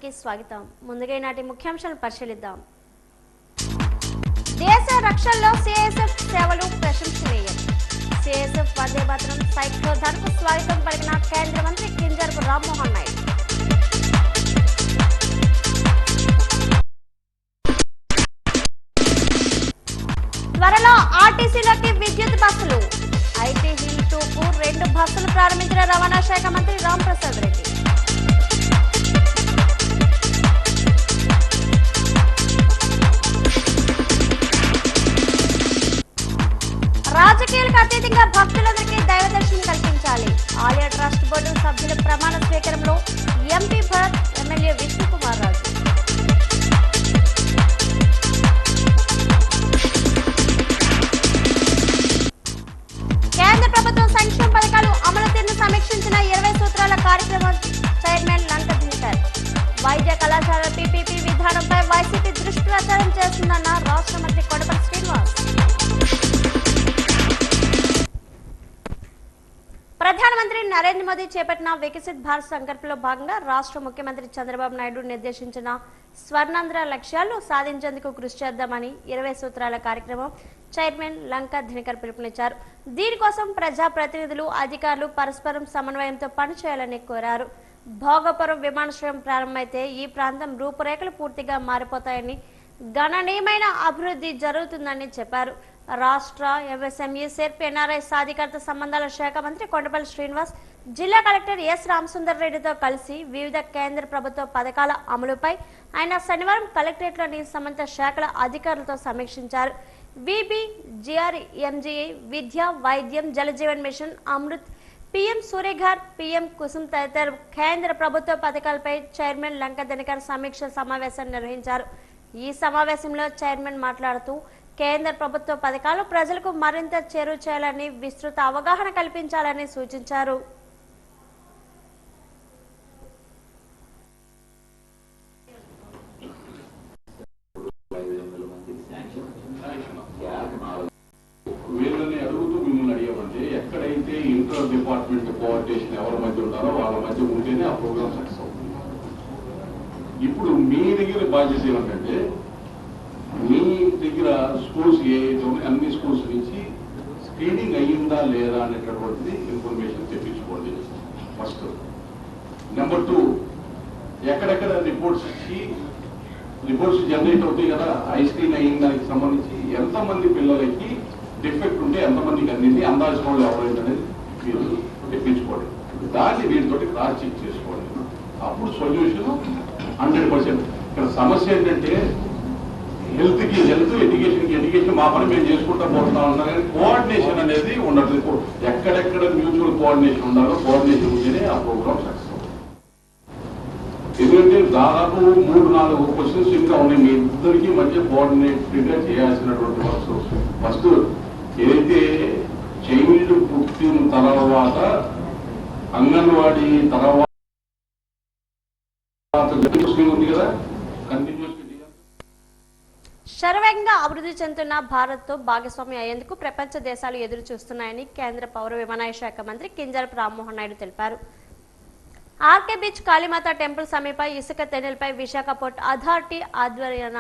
కి స్వాగతం. ముందుగా నాటి ముఖ్యాంశాలను పరిశీలిద్దాం. దేశ రక్షణలో సిఐఎస్ఎఫ్ సేవలు ప్రశంసనీయం. సిఐఎస్ఎఫ్ వందే మాతరం సైక్లోథాన్కు స్వాగతం పలికిన కేంద్ర మంత్రి కింజరాపు రామ్మోహన్ నాయుడు. త్వరలో ఆర్టీసీలోకి విద్యుత్ బస్సులు. ఐటీ హిల్ 2కు 2 బస్సులు ప్రారంభించిన రవాణా శాఖ మంత్రి రాంప్రసాద్ రెడ్డి. రాజకీయాలకు అతీతంగా భక్తులందరికీ దైవ దర్శనం కల్పించాలి. ఆలయ ట్రస్ట్ బోర్డు సభ్యుల ప్రమాణ స్వీకారంలో ఎంపీ భరత్, ఎమ్మెల్యే విష్ణుకుమార్ రాజు. కేంద్ర ప్రభుత్వం సంక్షేమ పథకాలు అమలు తీరును సమీక్షించిన 20 సూత్రాల కార్యక్రమం చైర్మన్ లంక దినకర్. వైద్య కళాశాల పీపీపీ విధానంపై వైసీపీ దుష్ప్రచారం చేస్తుందన్న రాష్ట్ర మంత్రి కొడపల్లి శ్రీనివాస్. ప్రధానమంత్రి నరేంద్ర మోదీ చేపట్టిన వికసిత్ భారత్ సంకల్పంలో భాగంగా రాష్ట్ర ముఖ్యమంత్రి చంద్రబాబు నాయుడు నిర్దేశించిన స్వర్ణాంధ్ర లక్ష్యాలను సాధించేందుకు కృషి చేద్దామని 20 సూత్రాల కార్యక్రమం చైర్మన్ లంక దినకర్ పిలుపునిచ్చారు. దీనికోసం ప్రజాప్రతినిధులు, అధికారులు పరస్పరం సమన్వయంతో పనిచేయాలని కోరారు. భోగపురం విమానాశ్రయం ప్రారంభమైతే ఈ ప్రాంతం రూపురేఖలు పూర్తిగా మారిపోతాయని, గణనీయమైన అభివృద్ధి జరుగుతుందని చెప్పారు. రాష్ట్ర ఎంఎస్ఎంఈ సెర్ప్ ఎన్ఆర్ఐ సాధికారత సంబంధాల శాఖ మంత్రి కొండపల్లి శ్రీనివాస్ జిల్లా కలెక్టర్ ఎస్ రామసుందర్ రెడ్డితో కలిసి వివిధ కేంద్ర ప్రభుత్వ పథకాల అమలుపై ఆయన శనివారం కలెక్టరేట్లోని సంబంధిత శాఖల అధికారులతో సమీక్షించారు. విబి, జిఆర్ఎంజీఐ, విద్య, వైద్యం, Jal Jeevan mission, Amrut, PM Surya Ghar, PM Kusum తదితర కేంద్ర ప్రభుత్వ పథకాలపై చైర్మన్ లంక దినకర్ సమీక్ష సమావేశం నిర్వహించారు. ఈ సమావేశంలో చైర్మన్ మాట్లాడుతూ కేంద్ర ప్రభుత్వ పథకాలు ప్రజలకు మరింత చేరువ చేయాలని, విస్తృత అవగాహన కల్పించాలని సూచించారు. వీళ్ళని అడుగుతూ మిమ్మల్ని అడిగామంటే ఎక్కడైతే ఇంటర్ డిపార్ట్మెంట్ కోఆర్డినేషన్ ఎవరి మధ్య ఉంటారో వాళ్ళ మధ్య ఉంటేనే ఆ ప్రోగ్రామ్ సక్సెస్ అవుతుంది. ఇప్పుడు మీ దగ్గర బాధ్యత ఏమంటే మీ దగ్గర స్కూల్స్ ఏదైతే అన్ని స్కూల్స్ నుంచి స్క్రీనింగ్ అయ్యిందా లేదా అనేటటువంటిది ఇన్ఫర్మేషన్ తెప్పించుకోండి ఫస్ట్. నెంబర్ 2, ఎక్కడెక్కడ రిపోర్ట్స్ ఇచ్చి రిపోర్ట్స్ జనరేట్ అవుతాయి కదా, ఐ స్క్రీన్ అయిన దానికి సంబంధించి ఎంతమంది పిల్లలకి డిఫెక్ట్ ఉంటే ఎంతమందికి అందింది, అందాల్సిన వాళ్ళు ఎవరైతే అనేది మీరు తెప్పించుకోండి. దాన్ని వీటితోటి క్రాస్ చెక్ చేసుకోండి. అప్పుడు సొల్యూషన్ 100%. ఇక్కడ సమస్య ఏంటంటే హెల్త్కి హెల్త్, ఎడ్యుకేషన్కి ఎడ్యుకేషన్, మా పని మేము చేసుకుంటా పోతున్నాం అన్నా కానీ కోఆర్డినేషన్ అనేది ఉండట్లేదు. ఎక్కడెక్కడ మ్యూచువల్ కోఆర్డినేషన్ ఉండాలో కోఆర్డినేషన్ ఉంటేనే ఆ ప్రోగ్రామ్ సక్సెస్ అవుతుంది. ఎందుకంటే దాదాపు 3-4 క్వశ్చన్స్ ఇంకా ఉన్నాయి. మీ ఇద్దరికి మధ్య కోఆర్డినేటెడ్గా చేయాల్సినటువంటి వర్క్స్. ఫస్ట్ ఏదైతే చైల్డ్ పుట్టిన తర్వాత అంగన్వాడీ తర్వాత ఉంది కదా, కంటిన్యూస్ శరవేగంగా అభివృద్ధి చెందుతున్న భారత్తో భాగస్వామి అయ్యేందుకు ప్రపంచ దేశాలు ఎదురు చూస్తున్నాయని కేంద్ర పౌర విమానయాన శాఖ మంత్రి కింజరాపు రామ్మోహన్ నాయుడు తెలిపారు. ఆర్కే బీచ్ కాళీమాత టెంపుల్ సమీప ఇసుక తెన్నెలపై Visakha port authority ఆధ్వర్యాన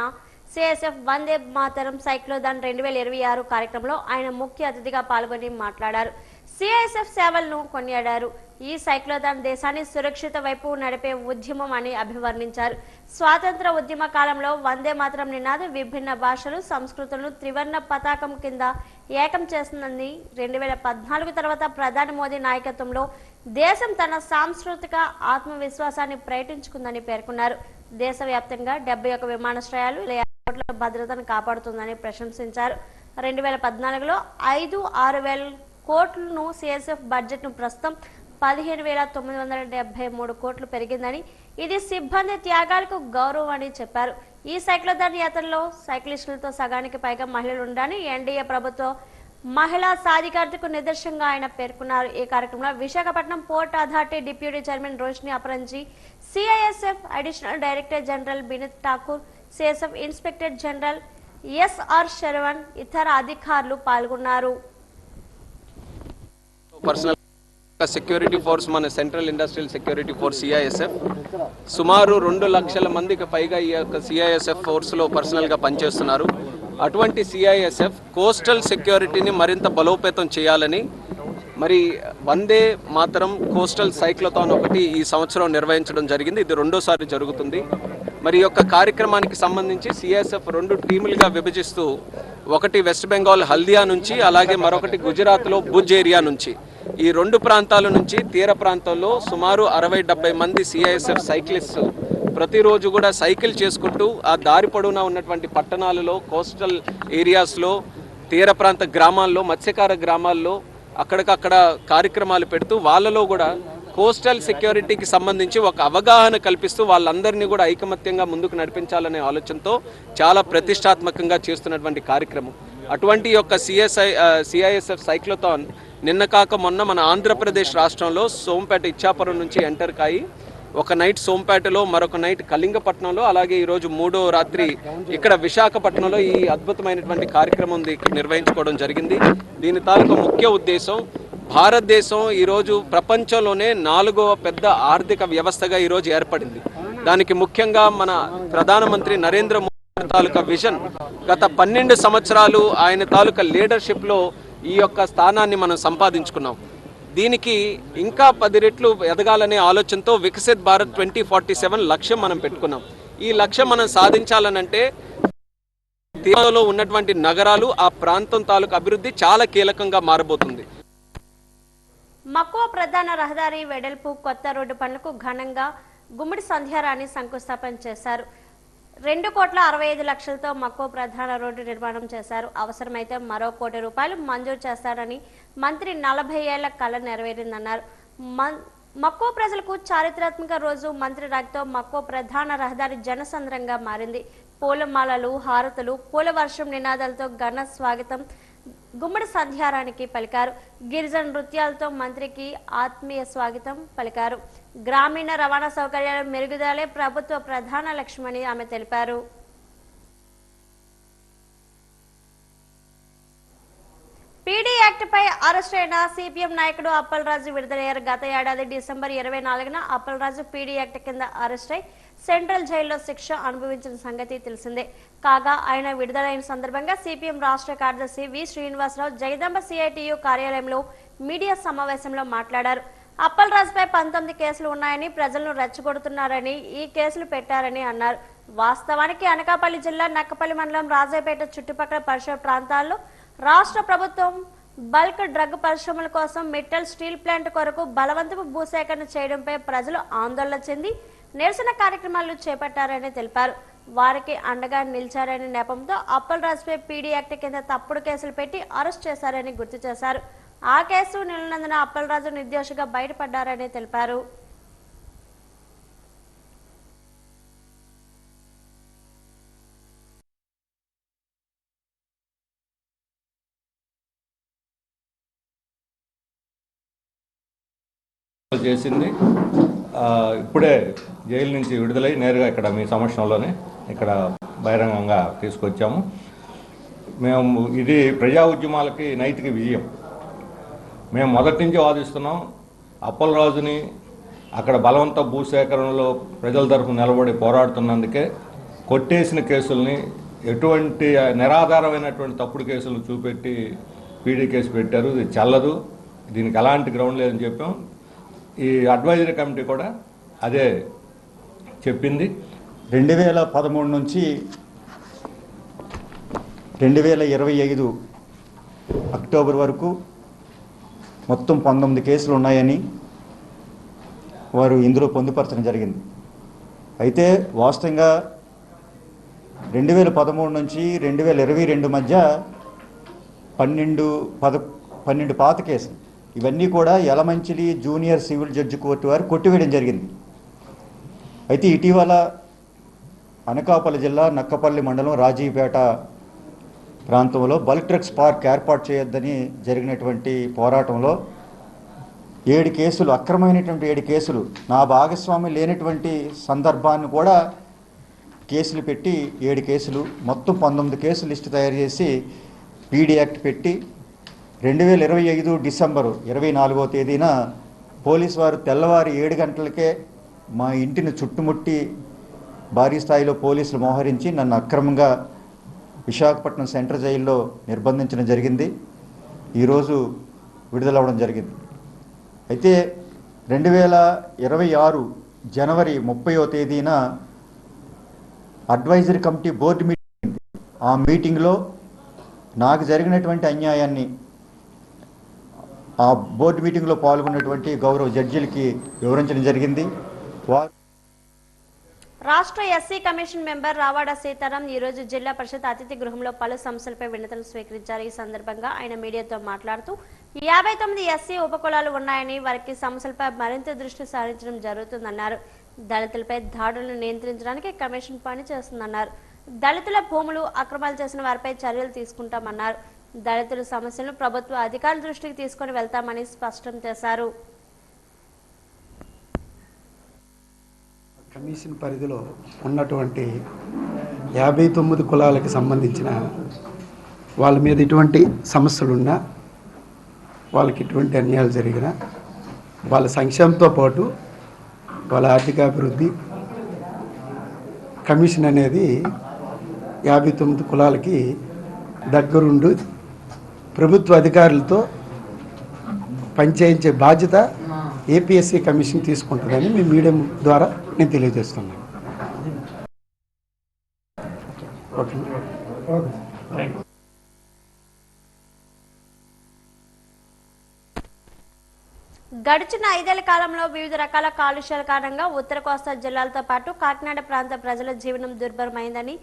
CISF Vande Mataram cyclothon 2026 కార్యక్రమంలో ఆయన ముఖ్య అతిథిగా పాల్గొని మాట్లాడారు. సిఐఎస్ఎఫ్ సేవలను కొనియాడారు. ఈ సైక్లోథాన్ దేశాన్ని సురక్షిత వైపు నడిపే ఉద్యమం అని అభివర్ణించారు. స్వాతంత్ర ఉద్యమ కాలంలో వందే మాతరం నినాదం విభిన్న భాషలు, సంస్కృతులను త్రివర్ణ పతాకం కింద ఏకం చేస్తుందని, 2014 తర్వాత ప్రధాని మోదీ నాయకత్వంలో దేశం తన సాంస్కృతిక ఆత్మవిశ్వాసాన్ని ప్రకటించుకుందని పేర్కొన్నారు. దేశవ్యాప్తంగా 71 విమానాశ్రయాలు, 50 భద్రతను కాపాడుతుందని ప్రశంసించారు. 2014లో 5-6 కోట్లను సిఎస్ఎఫ్ బడ్జెట్ను ప్రస్తుతం 15,973 కోట్లు పెరిగిందని, ఇది సిబ్బంది త్యాగాలకు గౌరవం అని చెప్పారు. ఈ సైక్లోథాన్ యాత్రలో సైక్లిస్టులతో సగానికి పైగా మహిళలు ఉండాలని ఎన్డీఏ ప్రభుత్వం మహిళా సాధికారతకు నిదర్శనంగా ఆయన పేర్కొన్నారు. ఈ కార్యక్రమంలో Visakhapatnam port authority deputy chairman Roshini Aparanji, CISF additional director general Binit Thakur, CSF inspector general SR Saravan, ఇతర అధికారులు పాల్గొన్నారు. సెక్యూరిటీ ఫోర్స్ మన central industrial security force CISF సుమారు 2 లక్షల మందికి పైగా ఈ యొక్క సిఐఎస్ఎఫ్ ఫోర్స్లో పర్సనల్గా పనిచేస్తున్నారు. అటువంటి సిఐఎస్ఎఫ్ కోస్టల్ సెక్యూరిటీని మరింత బలోపేతం చేయాలని మరి వందే మాతరం కోస్టల్ సైక్లోథాన్ ఒకటి ఈ సంవత్సరం నిర్వహించడం జరిగింది. ఇది రెండోసారి జరుగుతుంది. మరి యొక్క కార్యక్రమానికి సంబంధించి సిఐఎస్ఎఫ్ 2 టీములుగా విభజిస్తూ ఒకటి వెస్ట్ బెంగాల్ హల్దియా నుంచి, అలాగే మరొకటి గుజరాత్లో భుజ్ ఏరియా నుంచి, ఈ 2 ప్రాంతాల నుంచి తీర ప్రాంతంలో సుమారు 60-70 మంది సిఐఎస్ఎఫ్ సైక్లిస్ట్ ప్రతిరోజు కూడా సైకిల్ చేసుకుంటూ ఆ దారి పొడవునా ఉన్నటువంటి పట్టణాలలో, కోస్టల్ ఏరియాస్లో, తీర ప్రాంత గ్రామాల్లో, మత్స్యకార గ్రామాల్లో అక్కడికక్కడ కార్యక్రమాలు పెడుతూ వాళ్ళలో కూడా కోస్టల్ సెక్యూరిటీకి సంబంధించి ఒక అవగాహన కల్పిస్తూ వాళ్ళందరినీ కూడా ఐకమత్యంగా ముందుకు నడిపించాలనే ఆలోచనతో చాలా ప్రతిష్టాత్మకంగా చేస్తున్నటువంటి కార్యక్రమం. అటువంటి యొక్క సిఐఎస్ఎఫ్ సైక్లోథాన్ నిన్న కాక మొన్న మన ఆంధ్రప్రదేశ్ రాష్ట్రంలో సోంపేట ఇచ్చాపురం నుంచి ఎంటర్ కాయి ఒక నైట్ సోంపేటలో, మరొక నైట్ కళింగపట్నంలో, అలాగే ఈరోజు 3వ రాత్రి ఇక్కడ విశాఖపట్నంలో ఈ అద్భుతమైనటువంటి కార్యక్రమం నిర్వహించుకోవడం జరిగింది. దీని తాలూకు ముఖ్య ఉద్దేశం భారతదేశం ఈరోజు ప్రపంచంలోనే 4వ పెద్ద ఆర్థిక వ్యవస్థగా ఈరోజు ఏర్పడింది. దానికి ముఖ్యంగా మన ప్రధానమంత్రి నరేంద్ర మోదీ తాలూకా విజన్, గత 12 సంవత్సరాలు ఆయన తాలూకా లీడర్షిప్లో ఈ యొక్క స్థానాన్ని మనం సంపాదించుకున్నాం. దీనికి ఇంకా 10 రెట్లు ఎదగాలనే ఆలోచనతో వికసిత్ భారత్ 2047 లక్ష్యం మనం పెట్టుకున్నాం. ఈ లక్ష్యం మనం సాధించాలనంటే తీరంలో ఉన్నటువంటి నగరాలు, ఆ ప్రాంతం తాలూకు అభివృద్ధి చాలా కీలకంగా మారబోతుంది. మక్కువ ప్రధాన రహదారి వెడల్పు కొత్త రోడ్డు పనులకు ఘనంగా గుమ్మడి సంధ్యారాణి శంకుస్థాపన చేశారు. 2,65,00,000తో మక్కువ ప్రధాన రోడ్డు నిర్మాణం చేశారు. అవసరమైతే మరో ₹1 కోటి మంజూరు చేస్తారని మంత్రి 40 ఏళ్ల కల నెరవేరిందన్నారు. మక్కువ ప్రజలకు చారిత్రాత్మక రోజు. మంత్రి రాకతో మక్కువ ప్రధాన రహదారి జనసంద్రంగా మారింది. పూలమాలలు, హారతులు, పూల వర్షం, నినాదాలతో ఘన స్వాగతం గుమ్మడి సంధ్యారానికి పలికారు. గిరిజన నృత్యాలతో మంత్రికి ఆత్మీయ స్వాగతం పలికారు. గ్రామీణ రవాణా సౌకర్యాల మెరుగుదలే ప్రభుత్వ ప్రధాన లక్ష్యమని ఆమె తెలిపారు. పీడీ యాక్ట్ పై అరెస్ట్ అయిన సిపిఎం నాయకుడు అప్పలరాజు విడుదలయ్యారు. గత ఏడాది డిసెంబర్ 24న అప్పలరాజు పీడీ యాక్ట్ కింద అరెస్ట్ అయి సెంట్రల్ జైల్లో శిక్ష అనుభవించిన సంగతి తెలిసిందే. కాగా ఆయన విడుదలైన సందర్భంగా సిపిఎం రాష్ట్ర కార్యదర్శి వి శ్రీనివాసరావు జగదాంబ సిఐటియు కార్యాలయంలో మీడియా సమావేశంలో మాట్లాడారు. అప్పలరాజుపై 19 కేసులు ఉన్నాయని, ప్రజలను రెచ్చగొడుతున్నారని ఈ కేసులు పెట్టారని అన్నారు. వాస్తవానికి అనకాపల్లి జిల్లా నక్కపల్లి మండలం రాజాపేట చుట్టుపక్కల పరిసర ప్రాంతాల్లో రాష్ట్ర ప్రభుత్వం బల్క్ డ్రగ్ పరిశ్రమల కోసం మిట్టల్ స్టీల్ ప్లాంట్ కొరకు బలవంతపు భూసేకరణ చేయడంపై ప్రజలు ఆందోళన చెంది నిరసన కార్యక్రమాలు చేపట్టారని తెలిపారు. వారికి అండగా నిలిచారనే నెపంతో అప్పలరాజుపై పీడీ యాక్ట్ కింద తప్పుడు కేసులు పెట్టి అరెస్ట్ చేశారని గుర్తు చేశారు. ఆ కేసు నిలనందున అప్పలరాజు నిర్దోషిగా బయటపడ్డారని తెలిపారు. చేసింది ఇప్పుడే జైలు నుంచి విడుదలై నేరుగా ఇక్కడ మీ సమక్షంలోనే ఇక్కడ బహిరంగంగా తీసుకొచ్చాము. మేము ఇది ప్రజా ఉద్యమాలకి నైతిక విజయం. మేము మొదటి నుంచి వాదిస్తున్నాం. అప్పలరాజుని అక్కడ బలవంత భూసేకరణలో ప్రజల తరఫున నిలబడి పోరాడుతున్నందుకే కొట్టేసిన కేసుల్ని ఎటువంటి నిరాధారమైనటువంటి తప్పుడు కేసులు చూపెట్టి పీడీ కేసు పెట్టారు. ఇది చెల్లదు, దీనికి ఎలాంటి గ్రౌండ్ లేదని చెప్పాం. ఈ అడ్వైజరీ కమిటీ కూడా అదే చెప్పింది. 2013 నుంచి 2025 అక్టోబర్ వరకు మొత్తం 19 కేసులు ఉన్నాయని వారు ఇందులో పొందుపరచడం జరిగింది. అయితే వాస్తవంగా 2013 నుంచి 2022 మధ్య 12 పాత కేసులు, ఇవన్నీ కూడా Yelamanchili junior civil judge court వారు కొట్టివేయడం జరిగింది. అయితే ఇటీవల అనకాపల్లి జిల్లా నక్కపల్లి మండలం రాజీపేట ప్రాంతంలో బల్క్ డ్రగ్స్ పార్క్ ఏర్పాటు చేయొద్దని జరిగినటువంటి పోరాటంలో 7 కేసులు, అక్రమమైనటువంటి 7 కేసులు, నా భాగస్వామి లేనటువంటి సందర్భాన్ని కూడా కేసులు పెట్టి 7 కేసులు, మొత్తం 19 కేసులు లిస్టు తయారు చేసి పీడీ యాక్ట్ పెట్టి 2025 డిసెంబరు 24వ తేదీన పోలీసు వారు తెల్లవారు 7 గంటలకే మా ఇంటిని చుట్టుముట్టి భారీ స్థాయిలో పోలీసులు మోహరించి నన్ను అక్రమంగా విశాఖపట్నం సెంట్రల్ జైల్లో నిర్బంధించడం జరిగింది. ఈరోజు విడుదలవ్వడం జరిగింది. అయితే 2026 జనవరి 30వ తేదీన అడ్వైజరీ కమిటీ బోర్డు మీటింగ్, ఆ మీటింగ్లో నాకు జరిగినటువంటి అన్యాయాన్ని ఆ బోర్డు మీటింగ్లో పాల్గొన్నటువంటి గౌరవ జడ్జీలకి వివరించడం జరిగింది. వారు రాష్ట్ర SC commission member Ravada Sitaram ఈ రోజు జిల్లా పరిషత్ అతిథి గృహంలో పలు సమస్యలపై వినతులు స్వీకరించారు. ఈ సందర్భంగా ఆయన మీడియాతో మాట్లాడుతూ 59 ఎస్సీ ఉపకులాలు ఉన్నాయని, వారికి సమస్యలపై మరింత దృష్టి సారించడం జరుగుతుందన్నారు. దళితులపై దాడులను నియంత్రించడానికి కమిషన్ పనిచేస్తుందన్నారు. దళితుల భూములు అక్రమాలు చేసిన వారిపై చర్యలు తీసుకుంటామన్నారు. దళితుల సమస్యలను ప్రభుత్వ అధికారుల దృష్టికి తీసుకొని వెళ్తామని స్పష్టం చేశారు. కమిషన్ పరిధిలో ఉన్నటువంటి 59 కులాలకు సంబంధించిన వాళ్ళ మీద ఎటువంటి సమస్యలున్నా, వాళ్ళకి ఎటువంటి అన్యాయాలు జరిగినా వాళ్ళ సంక్షేమంతో పాటు వాళ్ళ ఆర్థికాభివృద్ధి కమిషన్ అనేది 59 కులాలకి దగ్గరుండి ప్రభుత్వ అధికారులతో పనిచేయించే బాధ్యత ఏపీఎస్సీ కమిషన్ తీసుకుంటుందని మీ మీడియం ద్వారా నేను తెలియజేస్తున్నాను. ఓకే. గడిచిన 5 ఏళ్ల కాలంలో వివిధ రకాల కాలుష్యాల కారణంగా ఉత్తర కోస్తా జిల్లాలతో పాటు కాకినాడ ప్రాంత ప్రజల జీవనం దుర్భరమైందని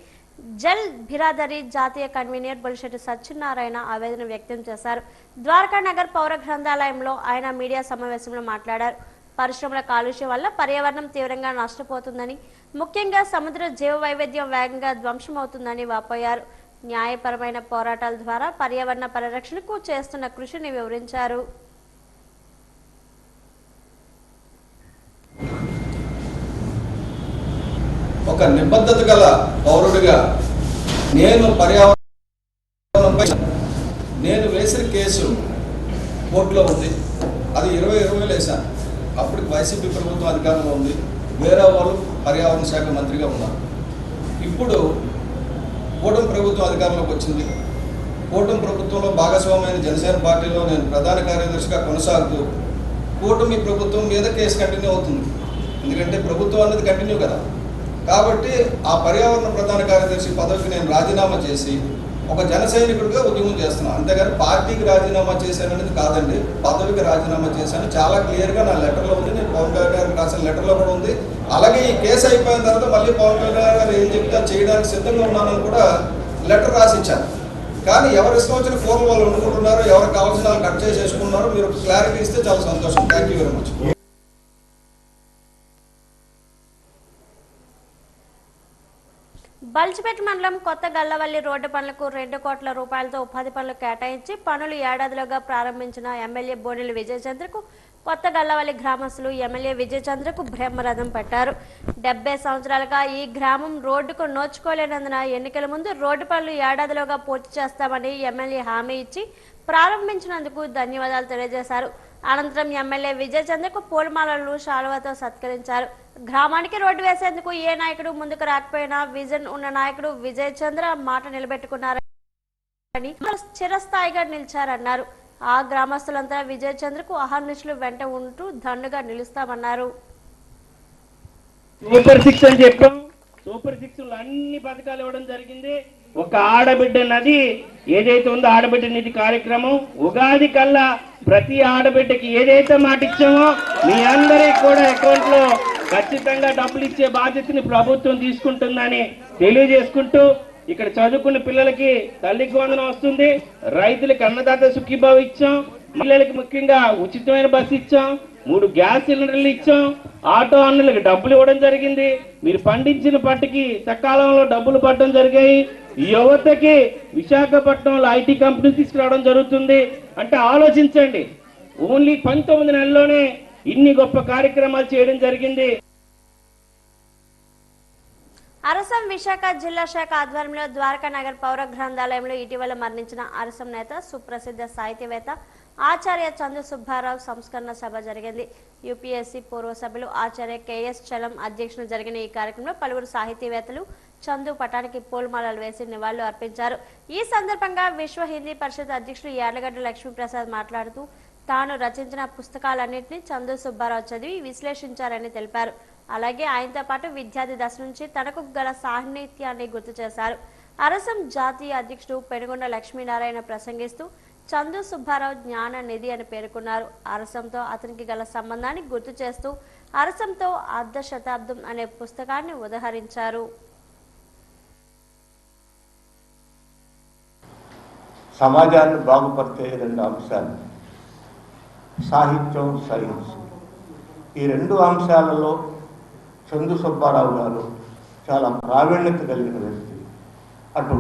జల్ బిరాదరి జాతీయ కన్వీనర్ బొలిశెట్టి సత్యనారాయణ ఆవేదన వ్యక్తం చేశారు. ద్వారకా నగర్ పౌర గ్రంథాలయంలో ఆయన మీడియా సమావేశంలో మాట్లాడారు. పరిశ్రమల కాలుష్యం వల్ల పర్యావరణం తీవ్రంగా నష్టపోతుందని, ముఖ్యంగా సముద్ర జీవ వైవిధ్యం వేగంగా ధ్వంసమవుతుందని వాపోయారు. న్యాయపరమైన పోరాటాల ద్వారా పర్యావరణ పరిరక్షణకు చేస్తున్న కృషిని వివరించారు. ఒక నిబద్ధత గల పౌరుడిగా నేను పర్యావరణంపై నేను వేసిన కేసు కోర్టులో ఉంది. అది 2020లో వేశాను. అప్పటికి వైసీపీ ప్రభుత్వం అధికారంలో ఉంది. వేరే వాళ్ళు పర్యావరణ శాఖ మంత్రిగా ఉన్నారు. ఇప్పుడు కూటమి ప్రభుత్వం అధికారంలోకి వచ్చింది. కూటమి ప్రభుత్వంలో భాగస్వామైన జనసేన పార్టీలో నేను ప్రధాన కార్యదర్శిగా కొనసాగుతూ కూటమి ప్రభుత్వం మీద కేసు కంటిన్యూ అవుతుంది. ఎందుకంటే ప్రభుత్వం అనేది కంటిన్యూ కదా. కాబట్టి ఆ పర్యావరణ ప్రధాన కార్యదర్శి పదవికి నేను రాజీనామా చేసి ఒక జన సైనికుడిగా ఉద్యమం చేస్తున్నాను. అంతేగాని పార్టీకి రాజీనామా చేశాను అనేది కాదండి. పదవికి రాజీనామా చేశాను. చాలా క్లియర్గా నా లెటర్లో ఉంది. నేను పవన్ కళ్యాణ్ గారికి రాసిన లెటర్లో కూడా ఉంది. అలాగే ఈ కేసు అయిపోయిన తర్వాత మళ్ళీ పవన్ కళ్యాణ్ గారు ఏం చెప్తా చేయడానికి సిద్ధంగా ఉన్నానని కూడా లెటర్ రాసిచ్చాను. కానీ ఎవరు ఇష్టం వచ్చిన ఫోన్లు వాళ్ళు వండుకుంటున్నారు, ఎవరికి కావాల్సిన వాళ్ళు కట్ చేసేసుకున్నారు. మీరు క్లారిటీ ఇస్తే చాలా సంతోషం. Thank you very much. Baljipeta మండలం కొత్త గల్లవల్లి రోడ్డు పనులకు 2 కోట్ల రూపాయలతో ఉపాధి పనులు కేటాయించి పనులు ఏడాదిలోగా ప్రారంభించిన ఎమ్మెల్యే బోనెల విజయచంద్రకు కొత్త గల్లవల్లి గ్రామస్తులు ఎమ్మెల్యే విజయచంద్రకు బ్రహ్మరథం పట్టారు. 70 సంవత్సరాలుగా ఈ గ్రామం రోడ్డుకు నోచుకోలేనందున ఎన్నికల ముందు రోడ్డు పనులు ఏడాదిలోగా పూర్తి చేస్తామని ఎమ్మెల్యే హామీ ఇచ్చి ప్రారంభించినందుకు ధన్యవాదాలు తెలియజేశారు. అనంతరం ఎమ్మెల్యే విజయచంద్రకు పూలమాలలు శాలువాతో సత్కరించారు. గ్రామానికి రోడ్డు వేసేందుకు ఏ నాయకుడు ముందుకు రాకపోయినా విజన్ ఉన్న నాయకుడు విజయచంద్ర మాట నిలబెట్టుకున్నారని చిరస్థాయిగా నిలిచారన్నారు. ఆ గ్రామస్తులంతా విజయచంద్రకు అహర్నిశలు వెంట ఉంటూ దండుగా నిలుస్తామన్నారు. సూపర్ 6 అని చెప్పాం. సూపర్ 6 అన్ని పథకాలు ఇవ్వడం జరిగింది. ఒక ఆడబిడ్డ నది ఏదైతే ఉందో ఆడబిడ్డ నిధి కార్యక్రమం ఉగాది కల్లా ప్రతి ఆడబిడ్డకి ఏదైతే మాట ఇచ్చామో మీ అందరికి కూడా అకౌంట్ లో ఖచ్చితంగా డబ్బులు ఇచ్చే బాధ్యతని ప్రభుత్వం తీసుకుంటుందని తెలియజేసుకుంటూ ఇక్కడ చదువుకున్న పిల్లలకి తల్లికి వందనం వస్తుంది. రైతులకి అన్నదాత సుఖీభావ ఇచ్చాం. మహిళలకి ముఖ్యంగా ఉచితమైన బస్సు ఇచ్చాం. 3 గ్యాస్ సిలిండర్లు ఇచ్చాం. ఆటో అన్నులకు డబ్బులు ఇవ్వడం జరిగింది. మీరు పండించిన పంటకి సకాలంలో డబ్బులు పడడం జరిగాయి. యువతకి విశాఖపట్నంలో ఐటీ కంపెనీ తీసుకురావడం జరుగుతుంది. అంటే ఆలోచించండి, ఓన్లీ 19 నెలల్లోనే ఇన్ని గొప్ప కార్యక్రమాలు చేయడం జరిగింది. అరసం విశాఖ జిల్లా శాఖ ఆధ్వర్యంలో ద్వారకా నగర్ పౌర గ్రంథాలయంలో ఇటీవల మరణించిన అరసం నేత సుప్రసిద్ధ సాహితీవేత్త ఆచార్య చందు సుబ్బారావు సంస్కరణ సభ జరిగింది. యూపీఎస్సీ పూర్వ సభ్యులు ఆచార్య కెఎస్ చలం అధ్యక్షతన జరిగిన ఈ కార్యక్రమంలో పలువురు సాహితీవేత్తలు చందు పటానికి పూలమాలలు వేసి నివాళులు అర్పించారు. ఈ సందర్భంగా విశ్వ హిందీ పరిషత్ అధ్యక్షుడు యార్లగడ్డ లక్ష్మీప్రసాద్ మాట్లాడుతూ తాను రచించిన పుస్తకాలన్నింటినీ చందు సుబ్బారావు చదివి విశ్లేషించారని తెలిపారు. అలాగే ఆయనతో పాటు విద్యార్థి దశ నుంచి తనకు గల సాహిత్యాన్ని గుర్తు చేశారు. అరసం జాతీయ అధ్యక్షుడు పెనుగొండ లక్ష్మీనారాయణ ప్రసంగిస్తూ చందు సుబ్బారావు జ్ఞాన నిధి అని పేర్కొన్నారు. అరసంతో అతనికి గల సంబంధాన్ని గుర్తు చేస్తూ అరసంతో అర్ధ శతాబ్దం అనే పుస్తకాన్ని ఉదహరించారు. సమాజాన్ని బాగుపరిచే రెండు అంశాలు సాహిత్యం, సైన్స్. ఈ రెండు అంశాలలో చందు సుబ్బారావు గారు చాలా ప్రావీణ్యత కలిగిన వ్యక్తి. అటు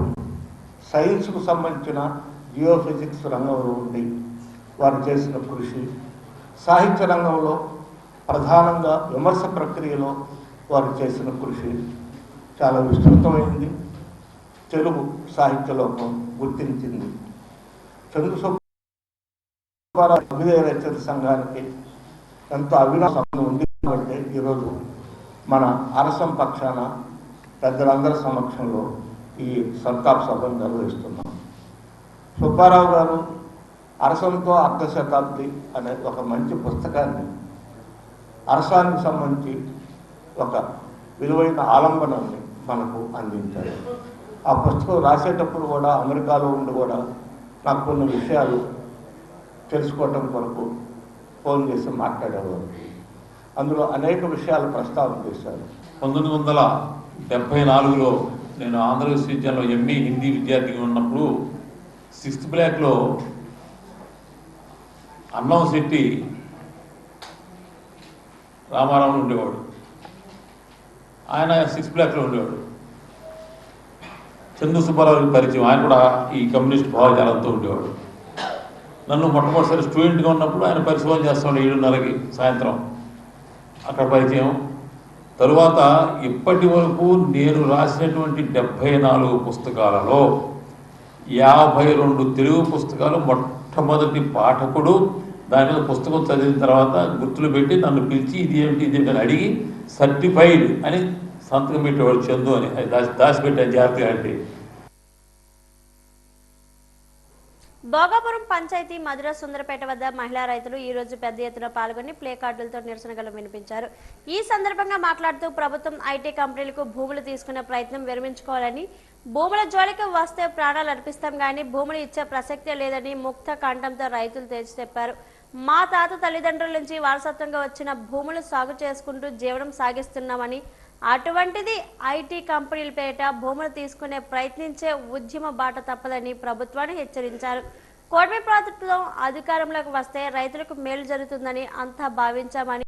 సైన్స్కు సంబంధించిన జియోఫిజిక్స్ రంగంలో ఉండి వారు చేసిన కృషి, సాహిత్య రంగంలో ప్రధానంగా విమర్శ ప్రక్రియలో వారు చేసిన కృషి చాలా విస్తృతమైంది. తెలుగు సాహిత్య లోకం గుర్తించింది. చందు సుబ్బారావు అభ్యుదయ రచయిత సంఘానికి ఎంతో అవినాశ సంబంధం ఉంది కాబట్టి ఈరోజు మన అరసం పక్షాన పెద్దలందరి సమక్షంలో ఈ సంతాప్ సభను నిర్వహిస్తున్నాం. సుబ్బారావు గారు అరసంతో అర్ధ శతాబ్ది అనే ఒక మంచి పుస్తకాన్ని అరసానికి సంబంధించి ఒక విలువైన ఆలంబనాన్ని మనకు అందించారు. ఆ పుస్తకం రాసేటప్పుడు కూడా అమెరికాలో ఉండి కూడా నాకు కొన్ని విషయాలు తెలుసుకోవటం కొరకు ఫోన్ చేసి మాట్లాడేవారు. అందులో అనేక విషయాలు ప్రస్తావన చేశారు. 1974లో నేను ఆంధ్ర విశ్వవిద్యాలయంలో ఎంఏ హిందీ విద్యార్థిగా ఉన్నప్పుడు 6th బ్లాక్లో అన్నం శెట్టి రామారావు ఉండేవాడు. ఆయన 6th బ్లాక్లో ఉండేవాడు. చందు సుబ్బారావు పరిచయం, ఆయన కూడా ఈ కమ్యూనిస్ట్ భావజాలంతో ఉండేవాడు. నన్ను మొట్టమొదటిసారి స్టూడెంట్గా ఉన్నప్పుడు ఆయన పరిశోధన చేస్తాడు 7:30కి సాయంత్రం, అక్కడ పరిచయం. తరువాత ఇప్పటి వరకు నేను రాసినటువంటి 74 పుస్తకాలలో 52 తెలుగు పుస్తకాలు మొట్టమొదటి పాఠకుడు దాని మీద పుస్తకం చదివిన తర్వాత గుర్తులు పెట్టి నన్ను పిలిచి ఇది ఏంటి అని అడిగి సర్టిఫైడ్ అని సంతకం పెట్టేవాడు చందు అని. అది దాచిపెట్టాను జాగ్రత్తగా. అంటే భోగాపురం పంచాయతీ మధుర సుందరపేట వద్ద మహిళా రైతులు ఈ రోజు పెద్ద ఎత్తున పాల్గొని ప్లే కార్డులతో నిరసనలు వినిపించారు. ఈ సందర్భంగా మాట్లాడుతూ ప్రభుత్వం ఐటీ కంపెనీలకు భూములు తీసుకునే ప్రయత్నం విరమించుకోవాలని, భూముల జోలికి వస్తే ప్రాణాలు అర్పిస్తాం కానీ భూములు ఇచ్చే ప్రసక్తే లేదని ముక్త కంఠంతో రైతులు తేల్చి చెప్పారు. మా తాత తల్లిదండ్రుల నుంచి వారసత్వంగా వచ్చిన భూములు సాగు చేసుకుంటూ జీవనం సాగిస్తున్నామని, అటువంటిది ఐటీ కంపెనీల పేట భూములు తీసుకునే ప్రయత్నించే ఉద్యమ బాట తప్పదని ప్రభుత్వాన్ని హెచ్చరించారు. కూటమి ప్రభుత్వం అధికారంలోకి వస్తే రైతులకు మేలు జరుగుతుందని అంతా భావించామని,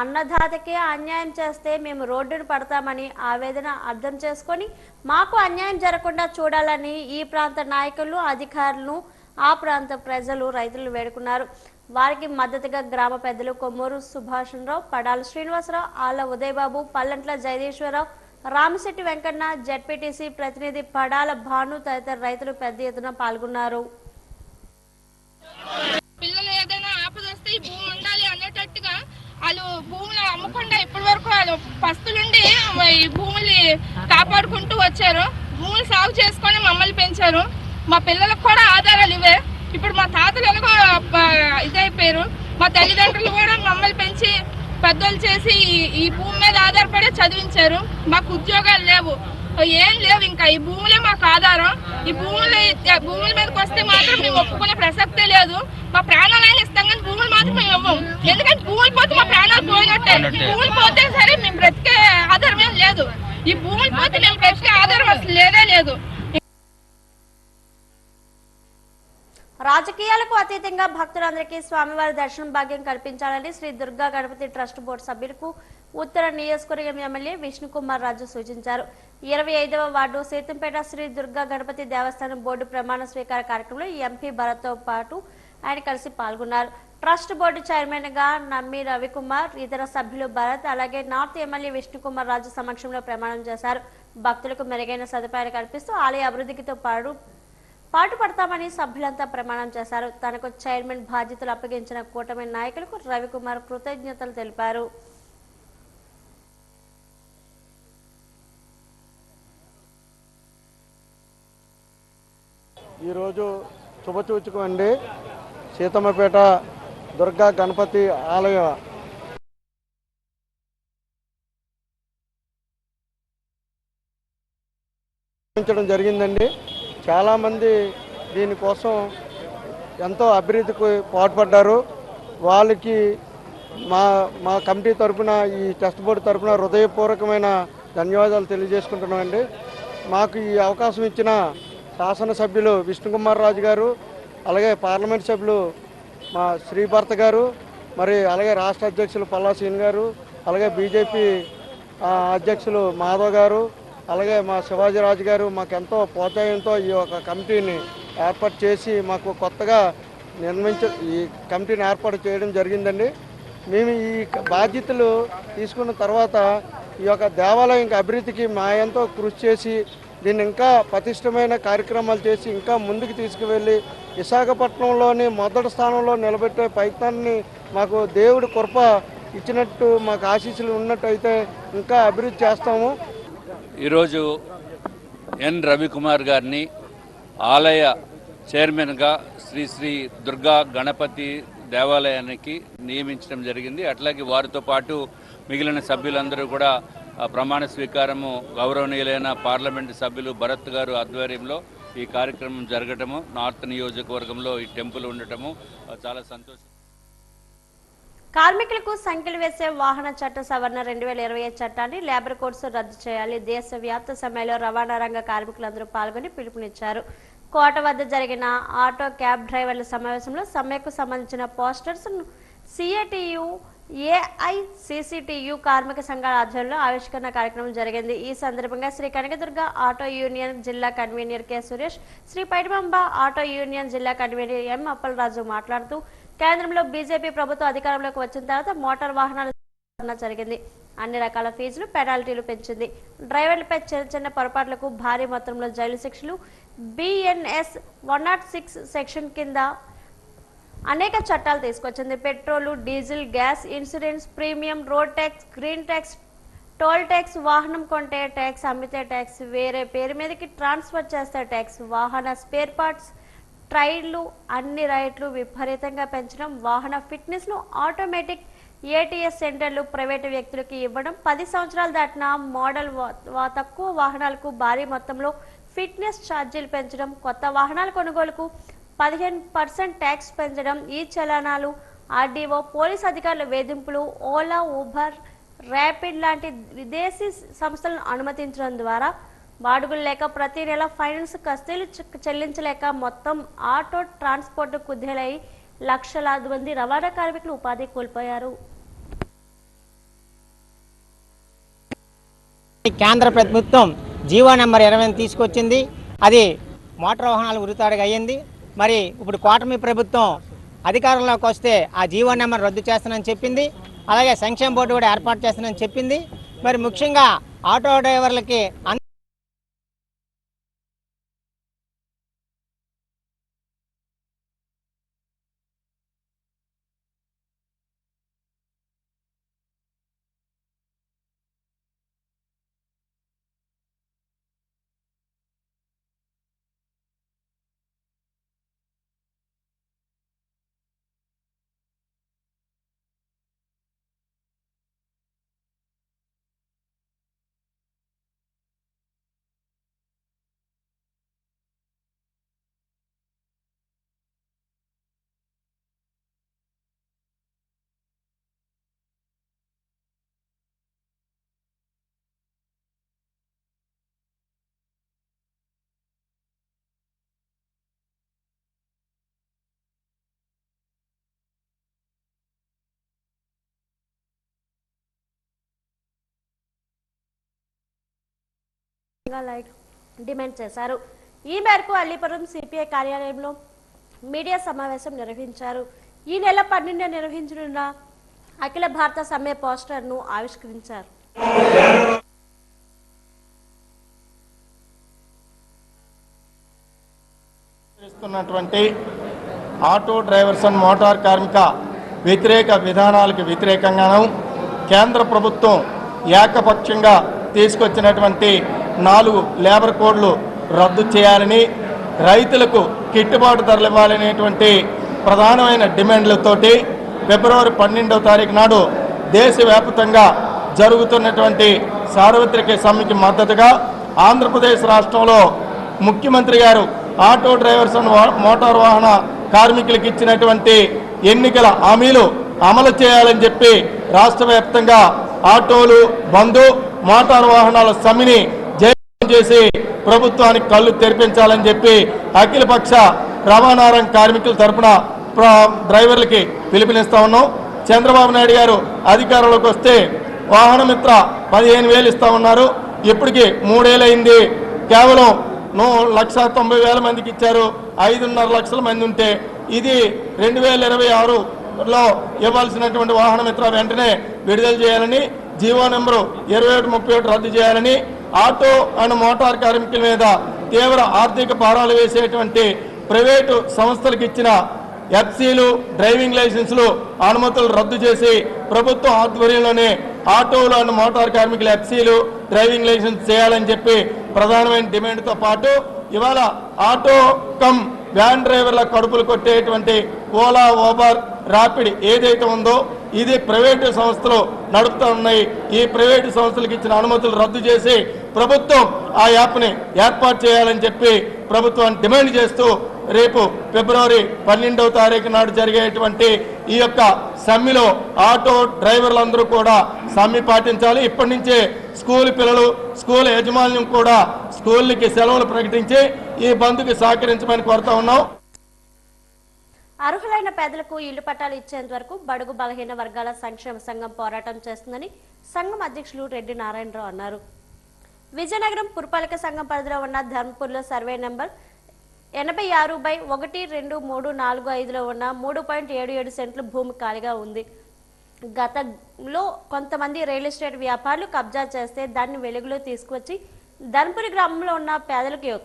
అన్నదాతకే అన్యాయం చేస్తే మేము రోడ్డును పడతామని ఆవేదన అర్థం చేసుకొని మాకు అన్యాయం జరగకుండా చూడాలని ఈ ప్రాంత నాయకులు, అధికారులను, ఆ ప్రాంత ప్రజలు, రైతులు వేడుకున్నారు. వారికి మద్దతుగా గ్రామ పెద్దలు కొమ్మూరు సుభాషణరావు, పడాల శ్రీనివాసరావు, ఆళ్ల ఉదయబాబు, పల్లంట్ల జయదేశ్వరరావు, రామశెట్టి వెంకన్న, జెడ్పీటీసీ ప్రతినిధి పడాల భాను తదితర రైతులు పెద్ద ఎత్తున పాల్గొన్నారు. పిల్లలు ఏదైనా ఆపదొస్తే ఈ భూమి ఉండాలి అనేటట్టుగా వాళ్ళు భూములు అమ్మకుండా ఇప్పటి వరకు వాళ్ళు పస్తులుండి ఈ భూముల్ని కాపాడుకుంటూ వచ్చారు. భూములు సాగు చేసుకొని మమ్మల్ని పెంచారు. మా పిల్లలకు కూడా ఆధారాలు ఇవే. ఇప్పుడు మా తాతలు ఎలాగో ఇదైపోయారు. మా తల్లిదండ్రులు కూడా మమ్మల్ని పెంచి పెద్దలు చేసి ఈ భూమి మీద ఆధారపడి చదివించారు. మాకు ఉద్యోగాలు లేవు, ఏం లేవు. ఇంకా ఈ భూములే మాకు ఆధారం. ఈ భూముల మీదకి వస్తే మాత్రం మేము ఒప్పుకునే ప్రసక్తే లేదు. మా ప్రాణాలైనా ఇస్తాం కానీ భూములు మాత్రం మేము ఇవ్వం. ఎందుకంటే భూములు పోతే మా ప్రాణాలు పోయినట్టే. భూములు పోతే సరే మేము బ్రతికే ఆధారం ఏం లేదు. ఈ భూములు పోతే మేము బ్రతికే ఆధారం అసలు లేదే లేదు. రాజకీయాలకు అతీతంగా భక్తులందరికీ స్వామివారి దర్శనం భాగ్యం కల్పించాలని శ్రీ దుర్గా గణపతి ట్రస్ట్ బోర్డు సభ్యులకు ఉత్తర నియోజకవర్గం ఎమ్మెల్యే విష్ణుకుమార్ రాజు సూచించారు. 25వ వార్డు సీతంపేట శ్రీ దుర్గా గణపతి దేవస్థానం బోర్డు ప్రమాణ స్వీకార కార్యక్రమంలో ఎంపీ భరత్తో పాటు ఆయన కలిసి పాల్గొన్నారు. ట్రస్ట్ బోర్డు చైర్మన్ గా నమ్మి రవికుమార్, ఇతర సభ్యులు భరత్, అలాగే నార్త్ ఎమ్మెల్యే విష్ణుకుమార్ రాజు సమక్షంలో ప్రమాణం చేశారు. భక్తులకు మెరుగైన సదుపాయాలు కల్పిస్తూ ఆలయ అభివృద్ధితో పాటు పాటుపడతామని సభ్యులంతా ప్రమాణం చేశారు. తనకు చైర్మన్ బాధ్యతలు అప్పగించిన కూటమి నాయకులకు రవికుమార్ కృతజ్ఞతలు తెలిపారు. ఈరోజు శుభసూచకం అండి. సీతమ్మపేట దుర్గా గణపతి ఆలయ జరిగిందండి. చాలామంది దీనికోసం ఎంతో అభివృద్ధికి పాటుపడ్డారు. వాళ్ళకి మా కమిటీ తరఫున, ఈ ట్రస్ట్ బోర్డు తరఫున హృదయపూర్వకమైన ధన్యవాదాలు తెలియజేసుకుంటున్నామండి. మాకు ఈ అవకాశం ఇచ్చిన శాసనసభ్యులు విష్ణుకుమార్ రాజు గారు, అలాగే పార్లమెంట్ సభ్యులు మా శ్రీభర్త గారు, మరి అలాగే రాష్ట్ర అధ్యక్షులు పల్లాసీన్ గారు, అలాగే బీజేపీ అధ్యక్షులు మాధవ్ గారు, అలాగే మా శివాజీరాజు గారు మాకు ఎంతో ప్రోత్సాహంతో ఈ యొక్క కమిటీని ఏర్పాటు చేసి మాకు కొత్తగా ఈ కమిటీని ఏర్పాటు చేయడం జరిగిందండి. మేము ఈ బాధ్యతలు తీసుకున్న తర్వాత ఈ యొక్క దేవాలయం అభివృద్ధికి మా ఎంతో కృషి చేసి దీన్ని ఇంకా పటిష్టమైన కార్యక్రమాలు చేసి ఇంకా ముందుకు తీసుకువెళ్ళి విశాఖపట్నంలోని మొదటి స్థానంలో నిలబెట్టే ప్రయత్నాన్ని మాకు దేవుడి కృప ఇచ్చినట్టు, మాకు ఆశీస్సులు ఉన్నట్టయితే ఇంకా అభివృద్ధి చేస్తాము. ఈరోజు ఎన్ రవికుమార్ గారిని ఆలయ చైర్మన్గా శ్రీ శ్రీ దుర్గా గణపతి దేవాలయానికి నియమించడం జరిగింది. అట్లాగే వారితో పాటు మిగిలిన సభ్యులందరూ కూడా ప్రమాణ స్వీకారము గౌరవనీయులైన పార్లమెంటు సభ్యులు భరత్ గారు ఆధ్వర్యంలో ఈ కార్యక్రమం జరగటము, నార్త్ నియోజకవర్గంలో ఈ టెంపుల్ ఉండటము చాలా సంతోషం. కార్మికులకు సంఖ్యలు వేసే వాహన చట్ట సవరణ 2020 చట్టాన్ని లేబర్ కోడ్స్ రద్దు చేయాలి. దేశవ్యాప్త సమ్మెలో రవాణా రంగ కార్మికులందరూ పాల్గొని పిలుపునిచ్చారు. కోట వద్ద జరిగిన ఆటో క్యాబ్ డ్రైవర్ల సమావేశంలో సమ్మెకు సంబంధించిన పోస్టర్స్ సిఐటియు, ఏఐసిసిటియు కార్మిక సంఘాల ఆధ్వర్యంలో ఆవిష్కరణ కార్యక్రమం జరిగింది. ఈ సందర్భంగా శ్రీ కనకదుర్గ ఆటో యూనియన్ జిల్లా convener K Suresh, Sri Paidibamba auto union జిల్లా కన్వీనర్ ఎం అప్పలరాజు మాట్లాడుతూ కేంద్రంలో బీజేపీ ప్రభుత్వం అధికారంలోకి వచ్చిన తర్వాత మోటార్ వాహనాల జరిగింది. అన్ని రకాల ఫీజులు, పెనాల్టీలు పెంచింది. డ్రైవర్లపై చిన్న చిన్న పొరపాట్లకు భారీ మొత్తంలో జైలు శిక్షలు, బిఎన్ఎస్ 106 సెక్షన్ కింద అనేక చట్టాలు తీసుకొచ్చింది. Petrol, diesel, gas, insurance, premium, road tax, green tax, toll tax, వాహనం కొంటే ట్యాక్స్, అమ్మితే ట్యాక్స్, వేరే పేరు మీదకి ట్రాన్స్ఫర్ చేస్తే ట్యాక్స్, వాహన స్పేర్ పార్ట్స్, ట్రైన్లు, అన్ని రైట్లు విపరీతంగా పెంచడం, వాహన ఫిట్నెస్ను ఆటోమేటిక్ ఏటీఎస్ సెంటర్లు ప్రైవేటు వ్యక్తులకి ఇవ్వడం, 10 సంవత్సరాలు దాటిన మోడల్ తక్కువ వాహనాలకు భారీ మొత్తంలో ఫిట్నెస్ ఛార్జీలు పెంచడం, కొత్త వాహనాల కొనుగోలుకు 15% ట్యాక్స్ పెంచడం, ఈ చలానాలు, ఆర్డీఓ, పోలీస్ అధికారుల వేధింపులు, ఓలా, ఊబర్, ర్యాపిడ్ లాంటి విదేశీ సంస్థలను అనుమతించడం ద్వారా బాడుగులు లేక ప్రతి నెల ఫైనాన్స్ కస్తీలు చెల్లించలేక మొత్తం ఆటో ట్రాన్స్పోర్ట్ కుదేలై లక్షలాది మంది రవాణా కార్మికులు ఉపాధి కోల్పోయారు. కేంద్ర ప్రభుత్వం జీవో నెంబర్ 20 తీసుకొచ్చింది. అది మోటార్ వాహనాలు ఉరితాడుగా అయ్యింది. మరి ఇప్పుడు కూటమి ప్రభుత్వం అధికారంలోకి వస్తే ఆ జీవో నెంబర్ రద్దు చేస్తానని చెప్పింది. అలాగే సంక్షేమ బోర్డు కూడా ఏర్పాటు చేస్తానని చెప్పింది. మరి ముఖ్యంగా ఆటో డ్రైవర్లకి డిమాండ్ చేశారు. ఈ మేరకు అల్లీపురం సిపిఐ కార్యాలయంలో మీడియా సమావేశం నిర్వహించారు. ఈ నెల 12న నిర్వహించనున్న అఖిల భారత సమ్మె పోస్టర్ను ఆవిష్కరించారు. చేస్తున్నటువంటి ఆటో డ్రైవర్స్ అండ్ మోటార్ కార్మిక వ్యతిరేక విధానాలకు వ్యతిరేకంగాను కేంద్ర ప్రభుత్వం ఏకపక్షంగా తీసుకొచ్చినటువంటి 4 లేబర్ కోడ్లు రద్దు చేయాలని, రైతులకు గిట్టుబాటు ధరలు ఇవ్వాలనేటువంటి ప్రధానమైన డిమాండ్లతోటి ఫిబ్రవరి 12వ తారీఖు నాడు దేశవ్యాప్తంగా జరుగుతున్నటువంటి సార్వత్రిక సమ్మెకి మద్దతుగా ఆంధ్రప్రదేశ్ రాష్ట్రంలో ముఖ్యమంత్రి గారు ఆటో డ్రైవర్స్ అండ్ మోటార్ వాహన కార్మికులకు ఇచ్చినటువంటి ఎన్నికల హామీలు అమలు చేయాలని చెప్పి రాష్ట్ర వ్యాప్తంగా ఆటోలు బంధు మోటార్ వాహనాల సమ్మెని జయప్రదం చేసి ప్రభుత్వానికి కళ్ళు తెరిపించాలని చెప్పి అఖిలపక్ష రవాణా రంగ కార్మికుల తరపున డ్రైవర్లకి పిలుపునిస్తా ఉన్నాం. చంద్రబాబు నాయుడు గారు అధికారంలోకి వస్తే వాహన మిత్ర 15,000 ఇస్తా ఉన్నారు. ఇప్పటికి 3 ఏళ్ళు అయింది. కేవలం 1,90,000 మందికి ఇచ్చారు. 5.5 లక్షల మంది ఉంటే ఇది 2026లో ఇవ్వాల్సినటువంటి వాహన మిత్ర వెంటనే విడుదల చేయాలని, జీవో నెంబరు 2131 రద్దు చేయాలని, ఆటో అండ్ మోటార్ కార్మికుల మీద తీవ్ర ఆర్థిక భారాలు వేసేటువంటి ప్రైవేటు సంస్థలకు ఇచ్చిన ఎఫ్సీలు, డ్రైవింగ్ లైసెన్సులు అనుమతులు రద్దు చేసి ప్రభుత్వం ఆధ్వర్యంలోనే ఆటోలు అండ్ మోటార్ కార్మికుల ఎఫ్సీలు, డ్రైవింగ్ లైసెన్స్ చేయాలని చెప్పి ప్రధానమైన డిమాండ్తో పాటు ఇవాళ ఆటో కమ్ వ్యాన్ డ్రైవర్ల కడుపులు కొట్టేటువంటి ఓలా, ఊబర్, ర్యాపిడ్ ఏదైతే ఉందో ఇది ప్రైవేటు సంస్థలు నడుపుతూ ఉన్నాయి. ఈ ప్రైవేటు సంస్థలకు ఇచ్చిన అనుమతులు రద్దు చేసి ప్రభుత్వం ఆ యాప్ని ఏర్పాటు చేయాలని చెప్పి ప్రభుత్వాన్ని డిమాండ్ చేస్తూ రేపు ఫిబ్రవరి 12వ తారీఖు నాడు జరిగేటువంటి ఈ యొక్క సమ్మెలో ఆటో డ్రైవర్లందరూ కూడా సమ్మె పాటించాలి. ఇప్పటి నుంచే స్కూల్ పిల్లలు, స్కూల్ యాజమాన్యం కూడా స్కూళ్ళకి సెలవులు ప్రకటించి ఈ బంద్కి సహకరించమని కోరుతా ఉన్నాం. అర్హులైన పేదలకు ఇళ్లు పట్టాలు ఇచ్చేంత వరకు బడుగు బలహీన వర్గాల సంక్షేమ సంఘం పోరాటం చేస్తుందని సంఘం అధ్యక్షులు రెడ్డి నారాయణరావు అన్నారు. విజయనగరం పురపాలక సంఘం పరిధిలో ఉన్న ధర్మపూర్లో సర్వే నెంబర్ 86/12345లో ఉన్న 3.77 సెంట్లు భూమి ఖాళీగా ఉంది. గతంలో కొంతమంది రియల్ ఎస్టేట్ వ్యాపారులు కబ్జా చేస్తే దాన్ని వెలుగులో తీసుకువచ్చి ధర్మపురి గ్రామంలో ఉన్న పేదలకు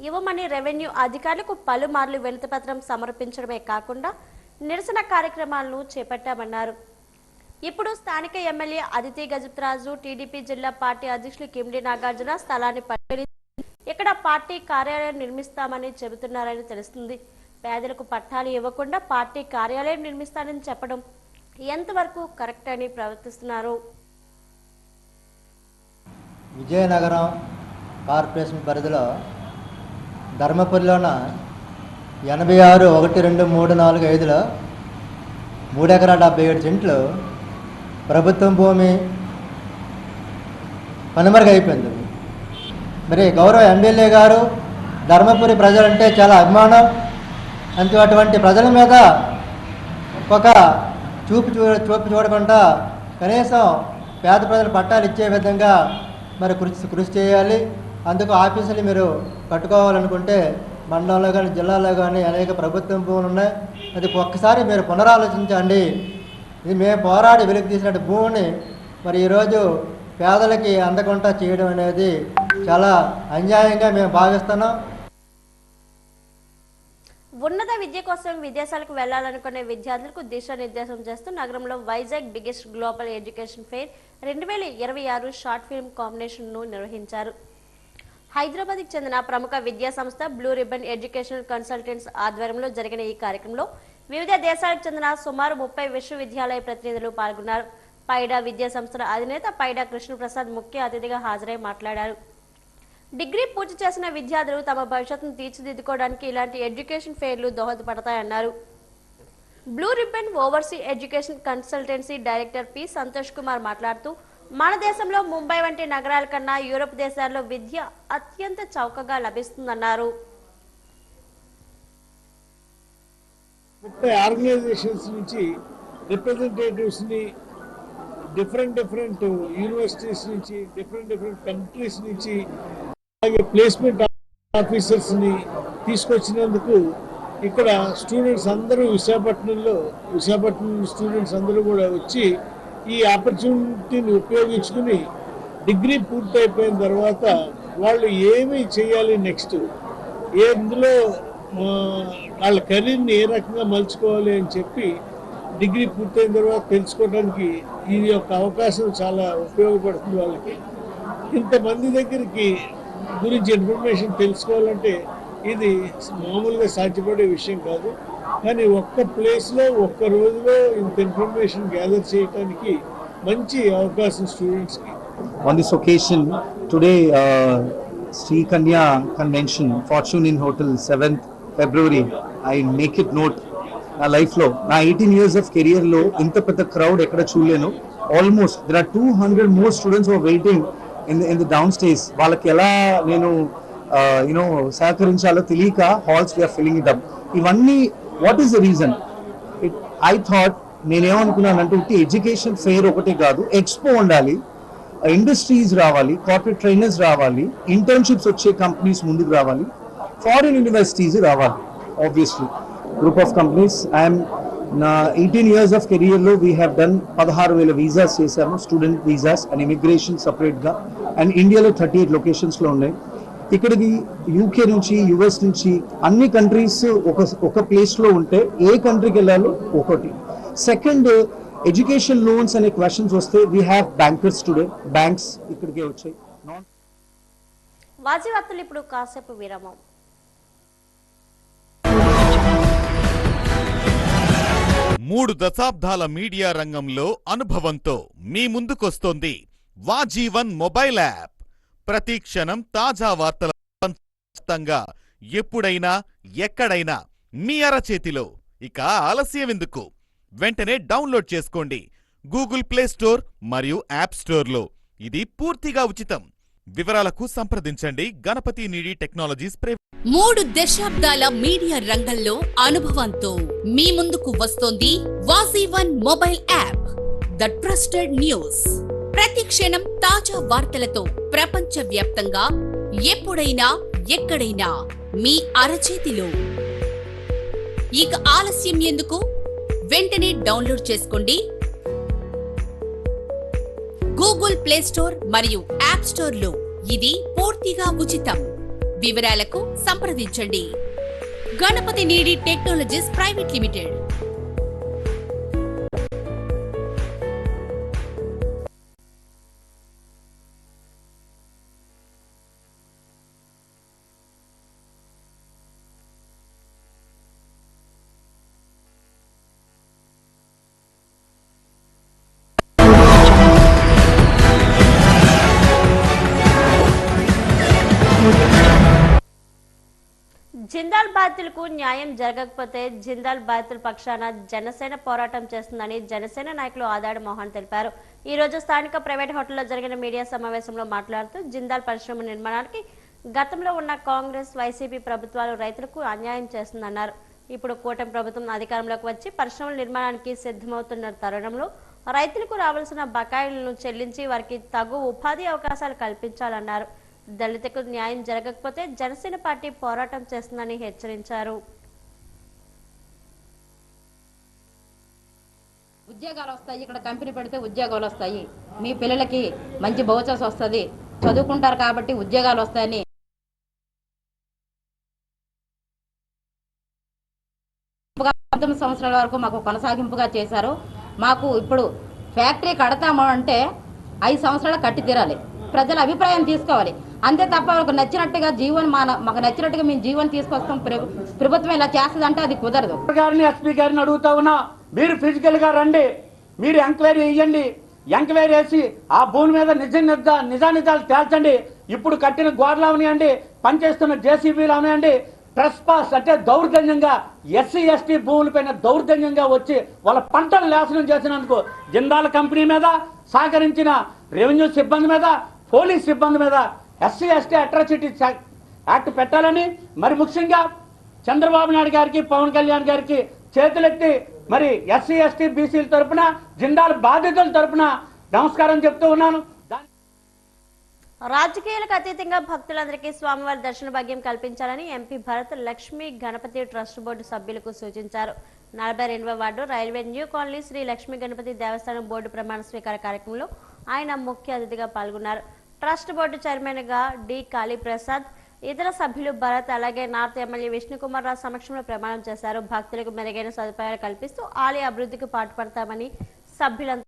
ఇవ్వమని రెవెన్యూ అధికారులకు పలుమార్లు వినతిపత్రం సమర్పించడమే కాకుండా నిరసన కార్యక్రమాలను చేపట్టామన్నారు. ఇప్పుడు స్థానిక ఎమ్మెల్యే అదితి గజపతిరాజు, టీడీపీ జిల్లా పార్టీ అధ్యక్షులు కిమిడి నాగార్జున స్థలాన్ని పరిశీలించి ఇక్కడ పార్టీ కార్యాలయం నిర్మిస్తామని చెబుతున్నారని తెలుస్తుంది. పేదలకు పట్టాలు ఇవ్వకుండా పార్టీ కార్యాలయం నిర్మిస్తానని చెప్పడం ఎంతవరకు కరెక్ట్ అని ప్రవర్తిస్తున్నారు. విజయనగరం కార్పొరేషన్ పరిధిలో ధర్మపురిలోన 86/12345లో 3 ఎకరాల 77 సెంట్లు ప్రభుత్వం భూమి కనుమరుగైపోయింది. మరి గౌరవ ఎమ్మెల్యే గారు ధర్మపురి ప్రజలంటే చాలా అభిమానం. అటువంటి ప్రజల మీద ఒక చూపు చూడకుండా కనీసం పేద ప్రజలు పట్టాలు ఇచ్చే విధంగా మరి కృషి చేయాలి. అందుకు ఆఫీసులు మీరు కట్టుకోవాలనుకుంటే మండలంలో కానీ జిల్లాలో కానీ అనేక ప్రభుత్వం భూములు ఉన్నాయి. అది ఒక్కసారి మీరు పునరాలోచించండి. ఇది మేము పోరాడి వెలికి తీసినట్టు భూమిని మరి ఈరోజు పేదలకి అందకుండా చేయడం అనేది చాలా అన్యాయంగా మేము భావిస్తున్నాం. ఉన్నత విద్య కోసం విదేశాలకు వెళ్లాలనుకునే విద్యార్థులకు దిశానిర్దేశం చేస్తూ నగరంలో Vizag biggest global education fair 2026 short film combination ను నిర్వహించారు. హైదరాబాద్కి చెందిన ప్రముఖ విద్యా సంస్థ బ్లూ రిబ్బన్ ఎడ్యుకేషనల్ కన్సల్టెంట్స్ ఆధ్వర్యంలో జరిగిన ఈ కార్యక్రమంలో వివిధ దేశాలకు చెందిన సుమారు 30 విశ్వవిద్యాలయ ప్రతినిధులు పాల్గొన్నారు. పైడా విద్యా సంస్థల అధినేత పైడా కృష్ణప్రసాద్ ముఖ్య అతిథిగా హాజరై మాట్లాడారు. డిగ్రీ పూర్తి చేసిన విద్యార్థులు తమ భవిష్యత్తును తీర్చిదిద్దుకోవడానికి ఇలాంటి ఎడ్యుకేషన్ ఫెయిర్లు దోహదపడతాయన్నారు. Blue ribbon oversea education consultancy director P Santosh Kumar మాట్లాడుతూ మన దేశంలో ముంబై వంటి నగరాల కన్నా యూరోప్ దేశాల్లో విద్య అత్యంత చౌకగా లభిస్తుందన్నారు. 30 ఆర్గనైజేషన్స్ నుంచి రిప్రజెంటేటివ్స్ని డిఫరెంట్ యూనివర్సిటీస్ నుంచి డిఫరెంట్ కంట్రీస్ నుంచి అలాగే ప్లేస్మెంట్ ఆఫీసర్స్ని తీసుకొచ్చినందుకు ఇక్కడ స్టూడెంట్స్ అందరూ విశాఖపట్నం స్టూడెంట్స్ అందరూ కూడా వచ్చి ఈ ఆపర్చునిటీని ఉపయోగించుకుని డిగ్రీ పూర్తయిపోయిన తర్వాత వాళ్ళు ఏమి చేయాలి నెక్స్ట్, ఎందులో వాళ్ళ కెరీర్ని ఏ రకంగా మలుచుకోవాలి అని చెప్పి డిగ్రీ పూర్తయిన తర్వాత తెలుసుకోవడానికి ఇది ఒక అవకాశం చాలా ఉపయోగపడుతుంది వాళ్ళకి. ఇంతమంది దగ్గరికి గురించి ఇన్ఫర్మేషన్ తెలుసుకోవాలంటే ఇది మామూలుగా సాధ్యపడే విషయం కాదు. కానీ ఒక్క ప్లేస్లో ఒక్క రోజులో ఇంత ఇన్ఫర్మేషన్ గ్యాదర్ చేయడానికి మంచి అవకాశం స్టూడెంట్స్కి. On this occasion, today, Sri Kanya Convention, Fortune Inn Hotel, 7th February, I make it note నా లైఫ్లో నా 18 years of కెరియర్లో ఇంత పెద్ద క్రౌడ్ ఎక్కడ చూడలేను. Almost there are 200 more students who are waiting in the downstairs. వాళ్ళకి ఎలా నేను సహకరించాలో తెలియక halls we're filling it up. ఇవన్నీ what is the reason? I thought నేనేమనుకున్నానంటే ఎడ్యుకేషన్ ఫెయిర్ ఒకటే కాదు, ఎక్స్పో ఉండాలి, ఇండస్ట్రీస్ రావాలి, కార్పొరేట్ ట్రైనర్స్ రావాలి, ఇంటర్న్షిప్స్ వచ్చే కంపెనీస్ ముందుకు రావాలి, ఫారిన్ యూనివర్సిటీస్ రావాలి. Obviously group of companies. I'm నా 18 years ఆఫ్ కెరియర్లో వీ హ్యావ్ డన్ 16,000 వీసాస్ చేశాము, స్టూడెంట్ వీసాస్ అండ్ ఇమిగ్రేషన్ సపరేట్గా. అండ్ ఇండియాలో 38 లొకేషన్స్లో ఉన్నాయి. ఇక్కడికి యూకే నుంచి యుఎస్ నుంచి అన్ని కంట్రీస్ ఒక ప్లేస్లో ఉంటే ఏ కంట్రీకి వెళ్ళాలో ఒకటి. సెకండ్, ఎడ్యుకేషన్ లోన్స్ అనే క్వశ్చన్స్ వస్తే we have bankers today, banks ఇక్కడికే వచ్చాయి. వాజీ వార్తలు ఇప్పుడు కాసేపు విరామం. 3 దశాబ్దాల మీడియా రంగంలో అనుభవంతో మీ ముందుకొస్తోంది వాజీవన్ మొబైల్ యాప్. ప్రతి క్షణం తాజా వార్తల ఎప్పుడైనా ఎక్కడైనా మీ అరచేతిలో. ఇక ఆలస్యం ఎందుకు? వెంటనే డౌన్లోడ్ చేసుకోండి గూగుల్ ప్లే స్టోర్ మరియు యాప్ స్టోర్లో. ఇది పూర్తిగా ఉచితం. వివరాలకు సంప్రదించండి గణపతి నీడి టెక్నాలజీస్. 3 దశాబ్దాల మీడియా రంగంలో అనుభవంతో మీ ముందుకు వస్తోంది Vajeevan mobile app, the trusted news. ప్రతి క్షణం తాజా వార్తలతో ప్రపంచవ్యాప్తంగా ఎప్పుడైనా ఎక్కడైనా మీ అరచేతిలో. ఇక ఆలస్యం ఎందుకు? వెంటనే డౌన్లోడ్ చేసుకోండి గూగుల్ ప్లే స్టోర్ మరియు యాప్ స్టోర్లో. ఇది పూర్తిగా ఉచితం. వివరాలకు సంప్రదించండి Ganapati Needi technologies private limited. Jindal బాధితులకు న్యాయం జరగకపోతే జిందాల్ బాధితుల పక్షాన జనసేన పోరాటం చేస్తుందని జనసేన నాయకులు ఆదాడు మోహన్ తెలిపారు. ఈ రోజు స్థానిక ప్రైవేట్ హోటల్లో జరిగిన మీడియా సమావేశంలో మాట్లాడుతూ జిందాల్ పరిశ్రమ నిర్మాణానికి గతంలో ఉన్న కాంగ్రెస్ వైసీపీ ప్రభుత్వాలు రైతులకు అన్యాయం చేస్తుందన్నారు. ఇప్పుడు కూటమి ప్రభుత్వం అధికారంలోకి వచ్చి పరిశ్రమల నిర్మాణానికి సిద్ధమవుతున్న తరుణంలో రైతులకు రావాల్సిన బకాయిలను చెల్లించి వారికి తగు ఉపాధి అవకాశాలు కల్పించాలన్నారు. దళితులకు న్యాయం జరగకపోతే జనసేన పార్టీ పోరాటం చేస్తుందని హెచ్చరించారు. ఉద్యోగాలు వస్తాయి, ఇక్కడ కంపెనీ పెడితే ఉద్యోగాలు వస్తాయి, మీ పిల్లలకి మంచి భవిష్యత్తు వస్తుంది, చదువుకుంటారు కాబట్టి ఉద్యోగాలు వస్తాయని 19 సంవత్సరాల వరకు మాకు కొనసాగింపుగా చేశారు. మాకు ఇప్పుడు ఫ్యాక్టరీ కడతాము అంటే 5 సంవత్సరాలు కట్టి తీరాలి, ప్రజల అభిప్రాయం తీసుకోవాలి. అంతే తప్ప వాళ్ళకు నచ్చినట్టుగా మాకు నచ్చినట్టుగా మేము జీవన్ తీసుకొస్తాం, ప్రభుత్వం ఇలా చేస్తుందంటే అది కుదరదు. ఎస్పీ గారిని అడుగుతా ఉన్నా, మీరు ఫిజికల్ గా రండి, మీరు ఎంక్వైరీ ఇవ్వండి, ఎంక్వైరీ చేసి ఆ భూమి మీద నిజానిజాలు తేల్చండి. ఇప్పుడు కట్టిన గోడలు అవనియండి, పనిచేస్తున్న జేసీబీలు అవనియండి, ట్రెస్ పాస్ అంటే దౌర్జన్యంగా ఎస్సీ ఎస్టీ భూములపైన దౌర్జన్యంగా వచ్చి వాళ్ళ పంటలు నాశనం చేసినందుకు జిందాల్ కంపెనీ మీద, సహకరించిన రెవెన్యూ సిబ్బంది మీద, పోలీస్ సిబ్బంది మీద ఎస్సీ ఎస్టీ అట్రాసిటీ యాక్ట్ పెట్టాలని, మరి ముఖ్యంగా చంద్రబాబు నాయుడు గారికి, పవన్ కళ్యాణ్ గారికి చేతులెత్తి మరి ఎస్సీ ఎస్టీ బీసీల తరఫున, జిందాల్ బాధితుల తరఫున నమస్కారం చెప్తూ ఉన్నాను. రాజకీయాలకు అతీతంగా భక్తులందరికీ స్వామివారి దర్శన భాగ్యం కల్పించాలని MP Bharat Lakshmi Ganapati trust board సభ్యులకు సూచించారు. 42వ ward railway new colony Sri Lakshmi Ganapati Devasthanam board ప్రమాణ స్వీకార కార్యక్రమంలో ఆయన ముఖ్య అతిథిగా పాల్గొన్నారు. ట్రస్ట్ బోర్డు చైర్మన్ గా డి కాళీప్రసాద్, ఇతర సభ్యులు భరత్ అలాగే నార్త్ ఎమ్మెల్యే విష్ణుకుమార్ రావు సమక్షంలో ప్రమాణం చేశారు. భక్తులకు మెరుగైన సదుపాయాలు కల్పిస్తూ ఆలయ అభివృద్ధికి పాటుపడతామని సభ్యులంతా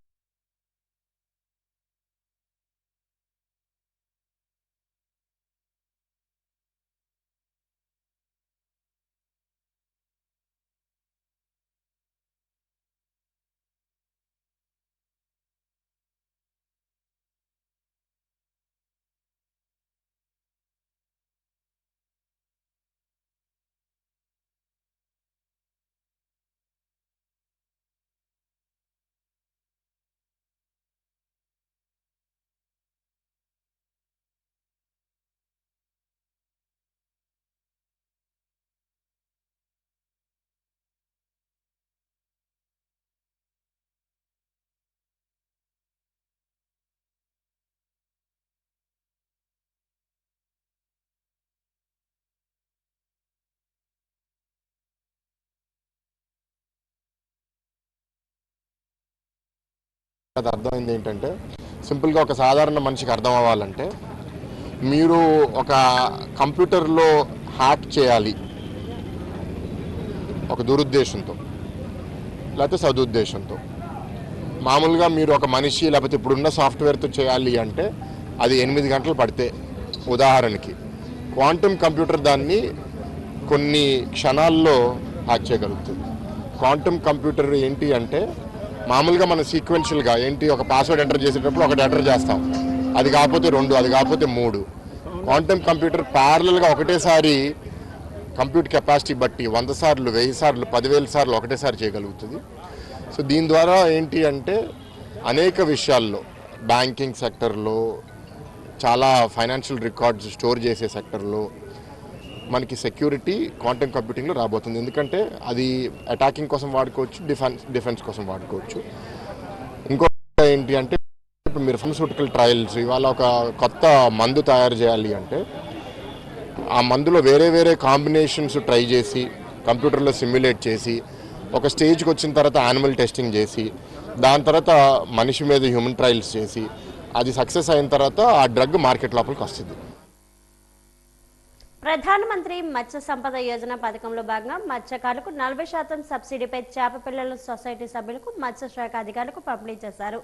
అది అర్థమైంది ఏంటంటే సింపుల్గా ఒక సాధారణ మనిషికి అర్థం అవ్వాలంటే మీరు ఒక కంప్యూటర్లో హ్యాక్ చేయాలి ఒక దురుద్దేశంతో లేకపోతే సదుద్దేశంతో, మామూలుగా మీరు ఒక మనిషి లేకపోతే ఇప్పుడున్న సాఫ్ట్వేర్తో చేయాలి అంటే అది 8 గంటలు పడితే, ఉదాహరణకి క్వాంటమ్ కంప్యూటర్ దాన్ని కొన్ని క్షణాల్లో హ్యాక్ చేయగలుగుతుంది. క్వాంటమ్ కంప్యూటర్ ఏంటి అంటే మామూలుగా మనం సీక్వెన్షియల్గా ఏంటి ఒక పాస్వర్డ్ ఎంటర్ చేసేటప్పుడు ఒకటి ఎంటర్ చేస్తాం, అది కాకపోతే 2, అది కాకపోతే 3. క్వాంటమ్ కంప్యూటర్ ప్యారలల్గా ఒకటేసారి కంప్యూటర్ కెపాసిటీ బట్టి 100 సార్లు, 1000 సార్లు, 10,000 సార్లు ఒకటేసారి చేయగలుగుతుంది. సో దీని ద్వారా ఏంటి అంటే అనేక విషయాల్లో బ్యాంకింగ్ సెక్టర్లో, చాలా ఫైనాన్షియల్ రికార్డ్స్ స్టోర్ చేసే సెక్టర్లో మనకి సెక్యూరిటీ క్వాంటమ్ కంప్యూటింగ్లో రాబోతుంది. ఎందుకంటే అది అటాకింగ్ కోసం వాడుకోవచ్చు, డిఫెన్స్ కోసం వాడుకోవచ్చు. ఇంకో ఏంటి అంటే ఇప్పుడు మీరు ఫార్మస్యూటికల్ ట్రయల్స్, ఇవాళ ఒక కొత్త మందు తయారు చేయాలి అంటే ఆ మందులో వేరే వేరే కాంబినేషన్స్ ట్రై చేసి కంప్యూటర్లో సిమ్యులేట్ చేసి ఒక స్టేజ్కి వచ్చిన తర్వాత యానిమల్ టెస్టింగ్ చేసి దాని తర్వాత మనిషి మీద హ్యూమన్ ట్రయల్స్ చేసి అది సక్సెస్ అయిన తర్వాత ఆ డ్రగ్ మార్కెట్ లోపలికి వస్తుంది. ప్రధానమంత్రి మత్స్య సంపద యోజన పథకంలో భాగంగా మత్స్యకారులకు 40% సబ్సిడీపై చేప పిల్లల సొసైటీ సభ్యులకు మత్స్యశాఖ అధికారులకు పంపిణీ చేశారు.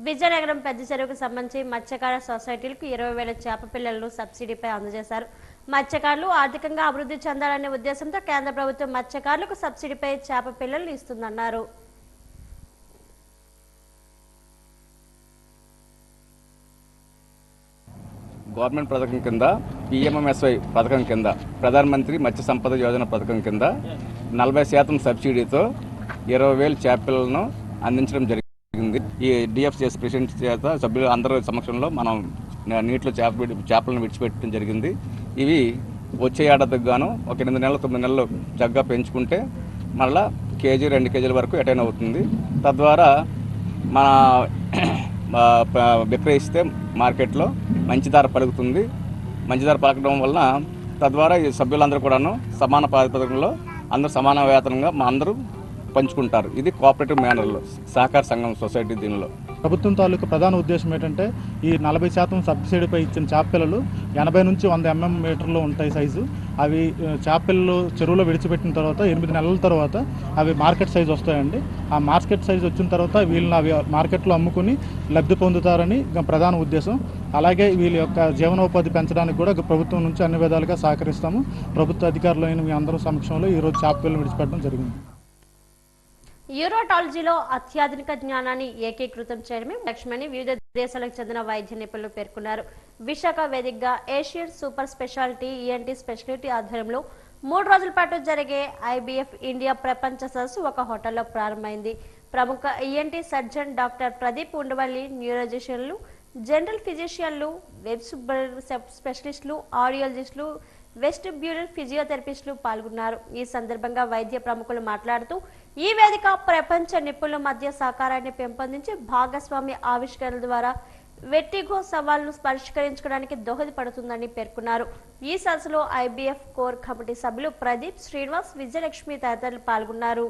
విజయనగరం పెద్ద చెరువుకు సంబంధించి మత్స్యకార సొసైటీలకు 20,000 చేప పిల్లలను సబ్సిడీపై అందజేశారు. మత్స్యకారులు ఆర్థికంగా అభివృద్ధి చెందాలనే ఉద్దేశంతో కేంద్ర ప్రభుత్వం మత్స్యకారులకు సబ్సిడీపై చేప పిల్లలను ఇస్తుందన్నారు. గవర్నమెంట్ పథకం కింద పిఎంఎంఎస్వై పథకం కింద ప్రధానమంత్రి మత్స్య సంపద యోజన పథకం కింద 40% సబ్సిడీతో 20,000 చేపలను అందించడం జరిగింది. ఈ డిఎఫ్సిఎస్ ప్రెసిడెంట్ చేత సభ్యులు అందరూ సమక్షంలో మనం నీటిలో చేపలను విడిచిపెట్టడం జరిగింది. ఇవి వచ్చే ఏడాదికి గాను ఒక 8 నెలలు 9 నెలలు చక్కగా పెంచుకుంటే మళ్ళీ కేజీ 2 కేజీల వరకు ఎటైన్ అవుతుంది. తద్వారా మన విక్రయిస్తే మార్కెట్లో మంచి ధర పలుకుతుంది. మంచి ధర పలకడం వలన తద్వారా ఈ సభ్యులందరూ కూడాను సమాన ప్రాతిపదికలో అందరూ సమాన వేతనంగా మా అందరూ పంచుకుంటారు. ఇది కోఆపరేటివ్ మేనర్లో సహకార సంఘం సొసైటీ. దీనిలో ప్రభుత్వం తాలూకు ప్రధాన ఉద్దేశం ఏంటంటే ఈ 40% సబ్సిడీపై ఇచ్చిన చేప పిల్లలు 80 నుంచి 100 mm ఉంటాయి సైజు. అవి చేప పిల్లలు చెరువులో విడిచిపెట్టిన తర్వాత 8 నెలల తర్వాత అవి మార్కెట్ సైజు వస్తాయండి. ఆ మార్కెట్ సైజు వచ్చిన తర్వాత వీళ్ళని అవి మార్కెట్లో అమ్ముకుని లబ్ధి పొందుతారని ప్రధాన ఉద్దేశం. అలాగే వీళ్ళ యొక్క జీవనోపాధి పెంచడానికి కూడా ప్రభుత్వం నుంచి అన్ని విధాలుగా సహకరిస్తాము. ప్రభుత్వ అధికారులైన మీ అందరూ సమక్షంలో ఈరోజు చేప పిల్లలు విడిచిపెట్టడం జరిగింది. యూరోటాలజీలో అత్యాధునిక జ్ఞానాన్ని ఏకీకృతం చేయడమే లక్ష్యమని వివిధ దేశాలకు చెందిన వైద్య నిపుణులు పేర్కొన్నారు. విశాఖ వేదికగా Asian super speciality ENT speciality ఆధ్వర్యంలో 3 రోజుల పాటు జరిగే ఐబీఎఫ్ ఇండియా ప్రపంచ సదస్సు ఒక హోటల్లో ప్రారంభమైంది. ప్రముఖ ENT surgeon doctor Pradeep Undavalli, న్యూరోజిషియన్లు, జనరల్ ఫిజిషియన్లు, వెబ్ స్పెషలిస్టులు, ఆడియాలజిస్టులు, వెస్టిబ్యూలర్ ఫిజియోథెరపిస్టులు పాల్గొన్నారు. ఈ సందర్భంగా వైద్య ప్రముఖులు మాట్లాడుతూ ఈ వేదిక ప్రపంచ నిపుణుల మధ్య సహకారాన్ని పెంపొందించి భాగస్వామ్య ఆవిష్కరణల ద్వారా వెట్టిగో సవాళ్లను పరిష్కరించుకోవడానికి దోహదపడుతుందని పేర్కొన్నారు. ఈ సదస్సులో ఐబీఎఫ్ కోర్ కమిటీ సభ్యులు ప్రదీప్, శ్రీనివాస్, విజయలక్ష్మి తదితరులు పాల్గొన్నారు.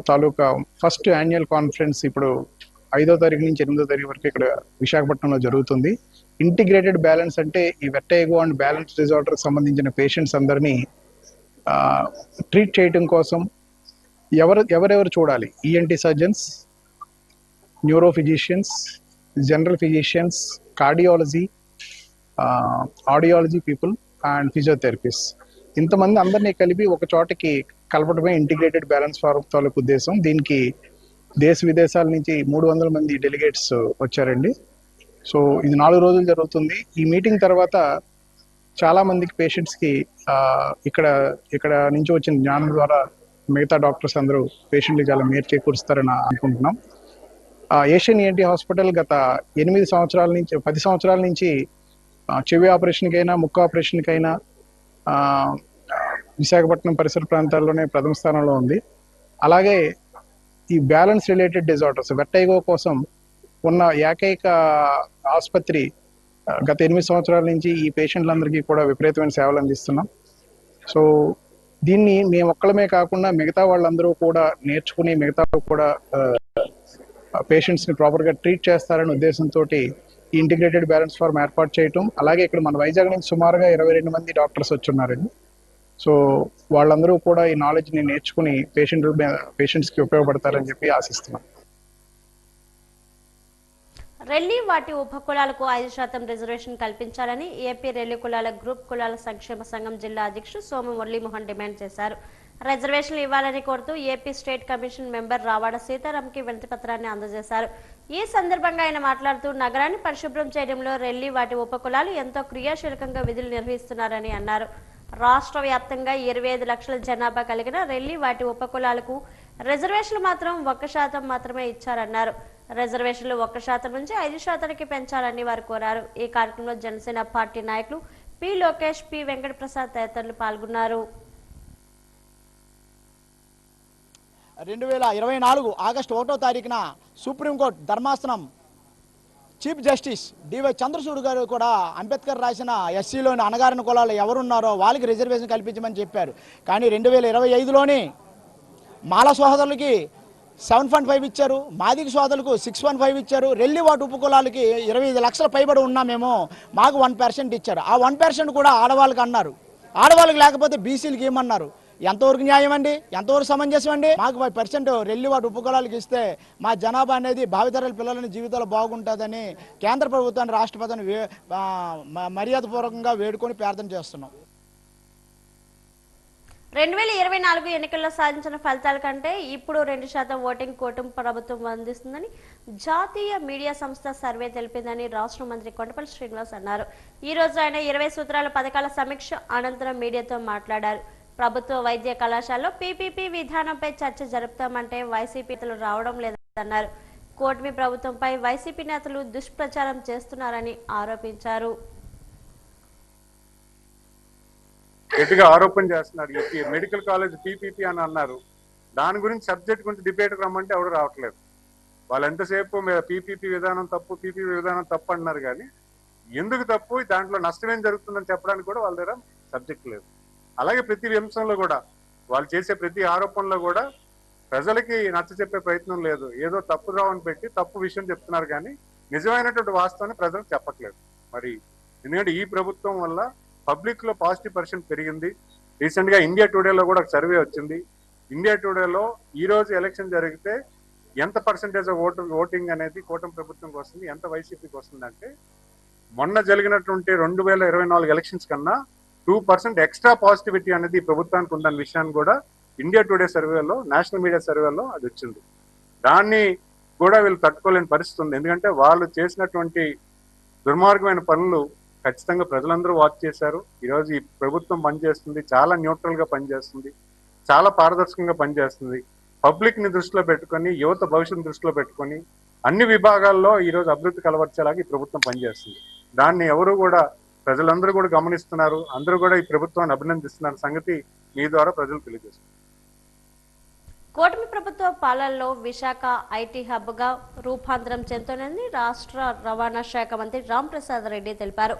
తాలూకా ఫస్ట్ యాన్యువల్ కాన్ఫరెన్స్ ఇప్పుడు 5వ తారీఖు నుంచి 8వ తారీఖు వరకు ఇక్కడ విశాఖపట్నంలో జరుగుతుంది. ఇంటిగ్రేటెడ్ బ్యాలెన్స్ అంటే ఈ వెట్టైగో అండ్ బ్యాలెన్స్ డిజార్డర్ సంబంధించిన పేషెంట్స్ అందరినీ ట్రీట్ చేయడం కోసం ఎవరెవరు చూడాలి, ENT surgeons, neuro physicians, general physicians, cardiology, audiology people and physiotherapist, ఇంతమంది అందరినీ కలిపి ఒక చోటకి కలపడమే ఇంటిగ్రేటెడ్ బ్యాలెన్స్ ఫారం తాలూకు ఉద్దేశం. దీనికి దేశ విదేశాల నుంచి 300 మంది డెలిగేట్స్ వచ్చారండి. సో ఇది 4 రోజులు జరుగుతుంది. ఈ మీటింగ్ తర్వాత చాలా మందికి పేషెంట్స్కి ఇక్కడ నుంచి వచ్చిన జ్ఞానం ద్వారా మిగతా డాక్టర్స్ అందరూ పేషెంట్కి చాలా మేలు చేకూరుస్తారని అనుకుంటున్నాం. ఏషియన్ ఈఎన్టీ హాస్పిటల్ గత 10 సంవత్సరాల నుంచి చెవి ఆపరేషన్కైనా ముక్కు ఆపరేషన్కైనా విశాఖపట్నం పరిసర ప్రాంతాల్లోనే ప్రథమ స్థానంలో ఉంది. అలాగే ఈ బ్యాలెన్స్ రిలేటెడ్ డిజార్డర్స్ వెట్టైగో కోసం ఉన్న ఏకైక ఆసుపత్రి గత 8 సంవత్సరాల నుంచి ఈ పేషెంట్లందరికీ కూడా విపరీతమైన సేవలు అందిస్తున్నాం. సో దీన్ని మేము ఒక్కళ్ళమే కాకుండా మిగతా వాళ్ళందరూ కూడా నేర్చుకుని మిగతా కూడా పేషెంట్స్ని ప్రాపర్గా ట్రీట్ చేస్తారనే ఉద్దేశంతో ఈ ఇంటిగ్రేటెడ్ బ్యాలెన్స్ ఫార్మ్ ఏర్పాటు చేయటం. అలాగే ఇక్కడ మన వైజాగ్ నుంచి సుమారుగా 22 మంది డాక్టర్స్ వచ్చున్నారండి. సో వాళ్ళందరూ కూడా ఈ నాలెడ్జ్ని నేర్చుకుని పేషెంట్స్కి ఉపయోగపడతారని చెప్పి ఆశిస్తున్నాం. రెల్లి వాటి ఉపకులాలకు 5% రిజర్వేషన్ కల్పించాలని ఏపీ రెల్లి కులాల గ్రూప్ కులాల సంక్షేమ సంఘం జిల్లా అధ్యక్షుడు సోము మురళీమోహన్ డిమాండ్ చేశారు. రిజర్వేషన్లు ఇవ్వాలని కోరుతూ AP state commission member Ravada సీతారాంకి వినతి పత్రాన్ని అందజేశారు. ఈ సందర్భంగా ఆయన మాట్లాడుతూ నగరాన్ని పరిశుభ్రం చేయడంలో రెల్లి వాటి ఉపకులాలు ఎంతో క్రియాశీలకంగా విధులు నిర్వహిస్తున్నారని అన్నారు. రాష్ట్ర వ్యాప్తంగా 25 లక్షల జనాభా కలిగిన రెల్లి వాటి ఉపకులాలకు రిజర్వేషన్లు మాత్రం 1% మాత్రమే ఇచ్చారన్నారు. రిజర్వేషన్లు 1% నుంచి 5%కి పెంచాలని వారు కోరారు. ఈ కార్యక్రమంలో జనసేన పార్టీ నాయకులు పి లోకేష్, పి వెంకటప్రసాద్ తదితరులు పాల్గొన్నారు. 2024 ఆగస్టు 1వ తారీఖున సుప్రీంకోర్టు ధర్మాసనం చీఫ్ జస్టిస్ డివై చంద్రచూడ్ గారు కూడా అంబేద్కర్ రాసిన ఎస్సీలోని అణగారిన కులాలు ఎవరున్నారో వాళ్ళకి రిజర్వేషన్ కల్పించమని చెప్పారు. కానీ 2025లోని మాల సోదరులకి 7.5 ఇచ్చారు, మాదిగ సోదరులకు 6.5 ఇచ్చారు. రెల్లి వాటి ఉపకులాలకి 25 లక్షల పైబడి ఉన్నామేమో మాకు 1% ఇచ్చారు. ఆ 1% కూడా ఆడవాళ్ళకి అన్నారు. ఆడవాళ్ళకి లేకపోతే బీసీలకి ఏమన్నారు? ఎంతవరకు న్యాయం అండి? ఎంతవరకు సమంజసం అండి? మాకు 5% రెల్లి వాటి ఉపకులాలకు ఇస్తే మా జనాభా అనేది భావితరాల పిల్లలని జీవితాలు బాగుంటుందని కేంద్ర ప్రభుత్వాన్ని రాష్ట్రపతిని మర్యాదపూర్వకంగా వేడుకొని ప్రార్థన చేస్తున్నాం. 2024 ఎన్నికల్లో సాధించిన ఫలితాల కంటే ఇప్పుడు 2% ఓటింగ్ కూటమి ప్రభుత్వం అందిస్తుందని జాతీయ మీడియా సంస్థ సర్వే తెలిపిందని రాష్ట్ర మంత్రి కొండపల్లి శ్రీనివాస్ అన్నారు. ఈ రోజు ఆయన 20 సూత్రాల పథకాల సమీక్ష అనంతరం మీడియాతో మాట్లాడారు. ప్రభుత్వ వైద్య కళాశాలలో పీపీపీ విధానంపై చర్చ జరుపుతామంటే వైసీపీ నేతలు రావడం లేదన్నారు. కూటమి ప్రభుత్వంపై వైసీపీ నేతలు దుష్ప్రచారం చేస్తున్నారని ఆరోపించారు. గట్టిగా ఆరోపణ చేస్తున్నారు. మెడికల్ కాలేజ్ పీపీపీ అని అన్నారు. దాని గురించి సబ్జెక్ట్ గురించి డిబేట్ రమ్మంటే ఎవరు రావట్లేదు. వాళ్ళు ఎంతసేపు పీపీపీ విధానం తప్పు, పీపీపీ విధానం తప్పు అన్నారు. కానీ ఎందుకు తప్పు, దాంట్లో నష్టం ఏం జరుగుతుందని చెప్పడానికి కూడా వాళ్ళ దగ్గర సబ్జెక్ట్ లేదు. అలాగే ప్రతి అంశంలో కూడా వాళ్ళు చేసే ప్రతి ఆరోపణలో కూడా ప్రజలకి నచ్చ చెప్పే ప్రయత్నం లేదు. ఏదో తప్పు రావని పెట్టి తప్పు విషయం చెప్తున్నారు కానీ నిజమైనటువంటి వాస్తవాన్ని ప్రజలకు చెప్పట్లేదు. మరి ఎందుకంటే ఈ ప్రభుత్వం వల్ల పబ్లిక్ లో +% పెరిగింది. రీసెంట్ గా ఇండియా టుడేలో కూడా ఒక సర్వే వచ్చింది. ఇండియా టుడేలో ఈ రోజు ఎలక్షన్ జరిగితే ఎంత పర్సెంటేజ్ ఓటింగ్ అనేది కూటమి ప్రభుత్వంకి వస్తుంది, ఎంత వైసీపీకి వస్తుంది అంటే మొన్న జరిగినటువంటి 2024 ఎలక్షన్స్ కన్నా 2% ఎక్స్ట్రా పాజిటివిటీ అనేది ప్రభుత్వానికి ఉందన్న విషయాన్ని కూడా ఇండియా టుడే సర్వేలో, నేషనల్ మీడియా సర్వేలో అది వచ్చింది. దాన్ని కూడా వీళ్ళు తట్టుకోలేని పరిస్థితి ఉంది. ఎందుకంటే వాళ్ళు చేసినటువంటి దుర్మార్గమైన పనులు ఖచ్చితంగా ప్రజలందరూ వాచ్ చేశారు. ఈరోజు ఈ ప్రభుత్వం పనిచేస్తుంది, చాలా న్యూట్రల్ గా పనిచేస్తుంది, చాలా పారదర్శకంగా పనిచేస్తుంది. పబ్లిక్ ని దృష్టిలో పెట్టుకొని, యువత భవిష్యత్తు దృష్టిలో పెట్టుకొని అన్ని విభాగాల్లో ఈరోజు అభివృద్ధి కలవర్చేలాగా ఈ ప్రభుత్వం పనిచేస్తుంది. దాన్ని ఎవరు కూడా, ప్రజలందరూ కూడా గమనిస్తున్నారు. అందరూ కూడా ఈ ప్రభుత్వాన్ని అభినందిస్తున్నారు సంగతి మీ ద్వారా ప్రజలు తెలియజేస్తున్నారు. కూటమి ప్రభుత్వ పాలనలో విశాఖ ఐటీ హబ్ గా రూపాంతరం చెందుతోందని రాష్ట్ర రవాణా శాఖ మంత్రి రాంప్రసాద్ రెడ్డి తెలిపారు.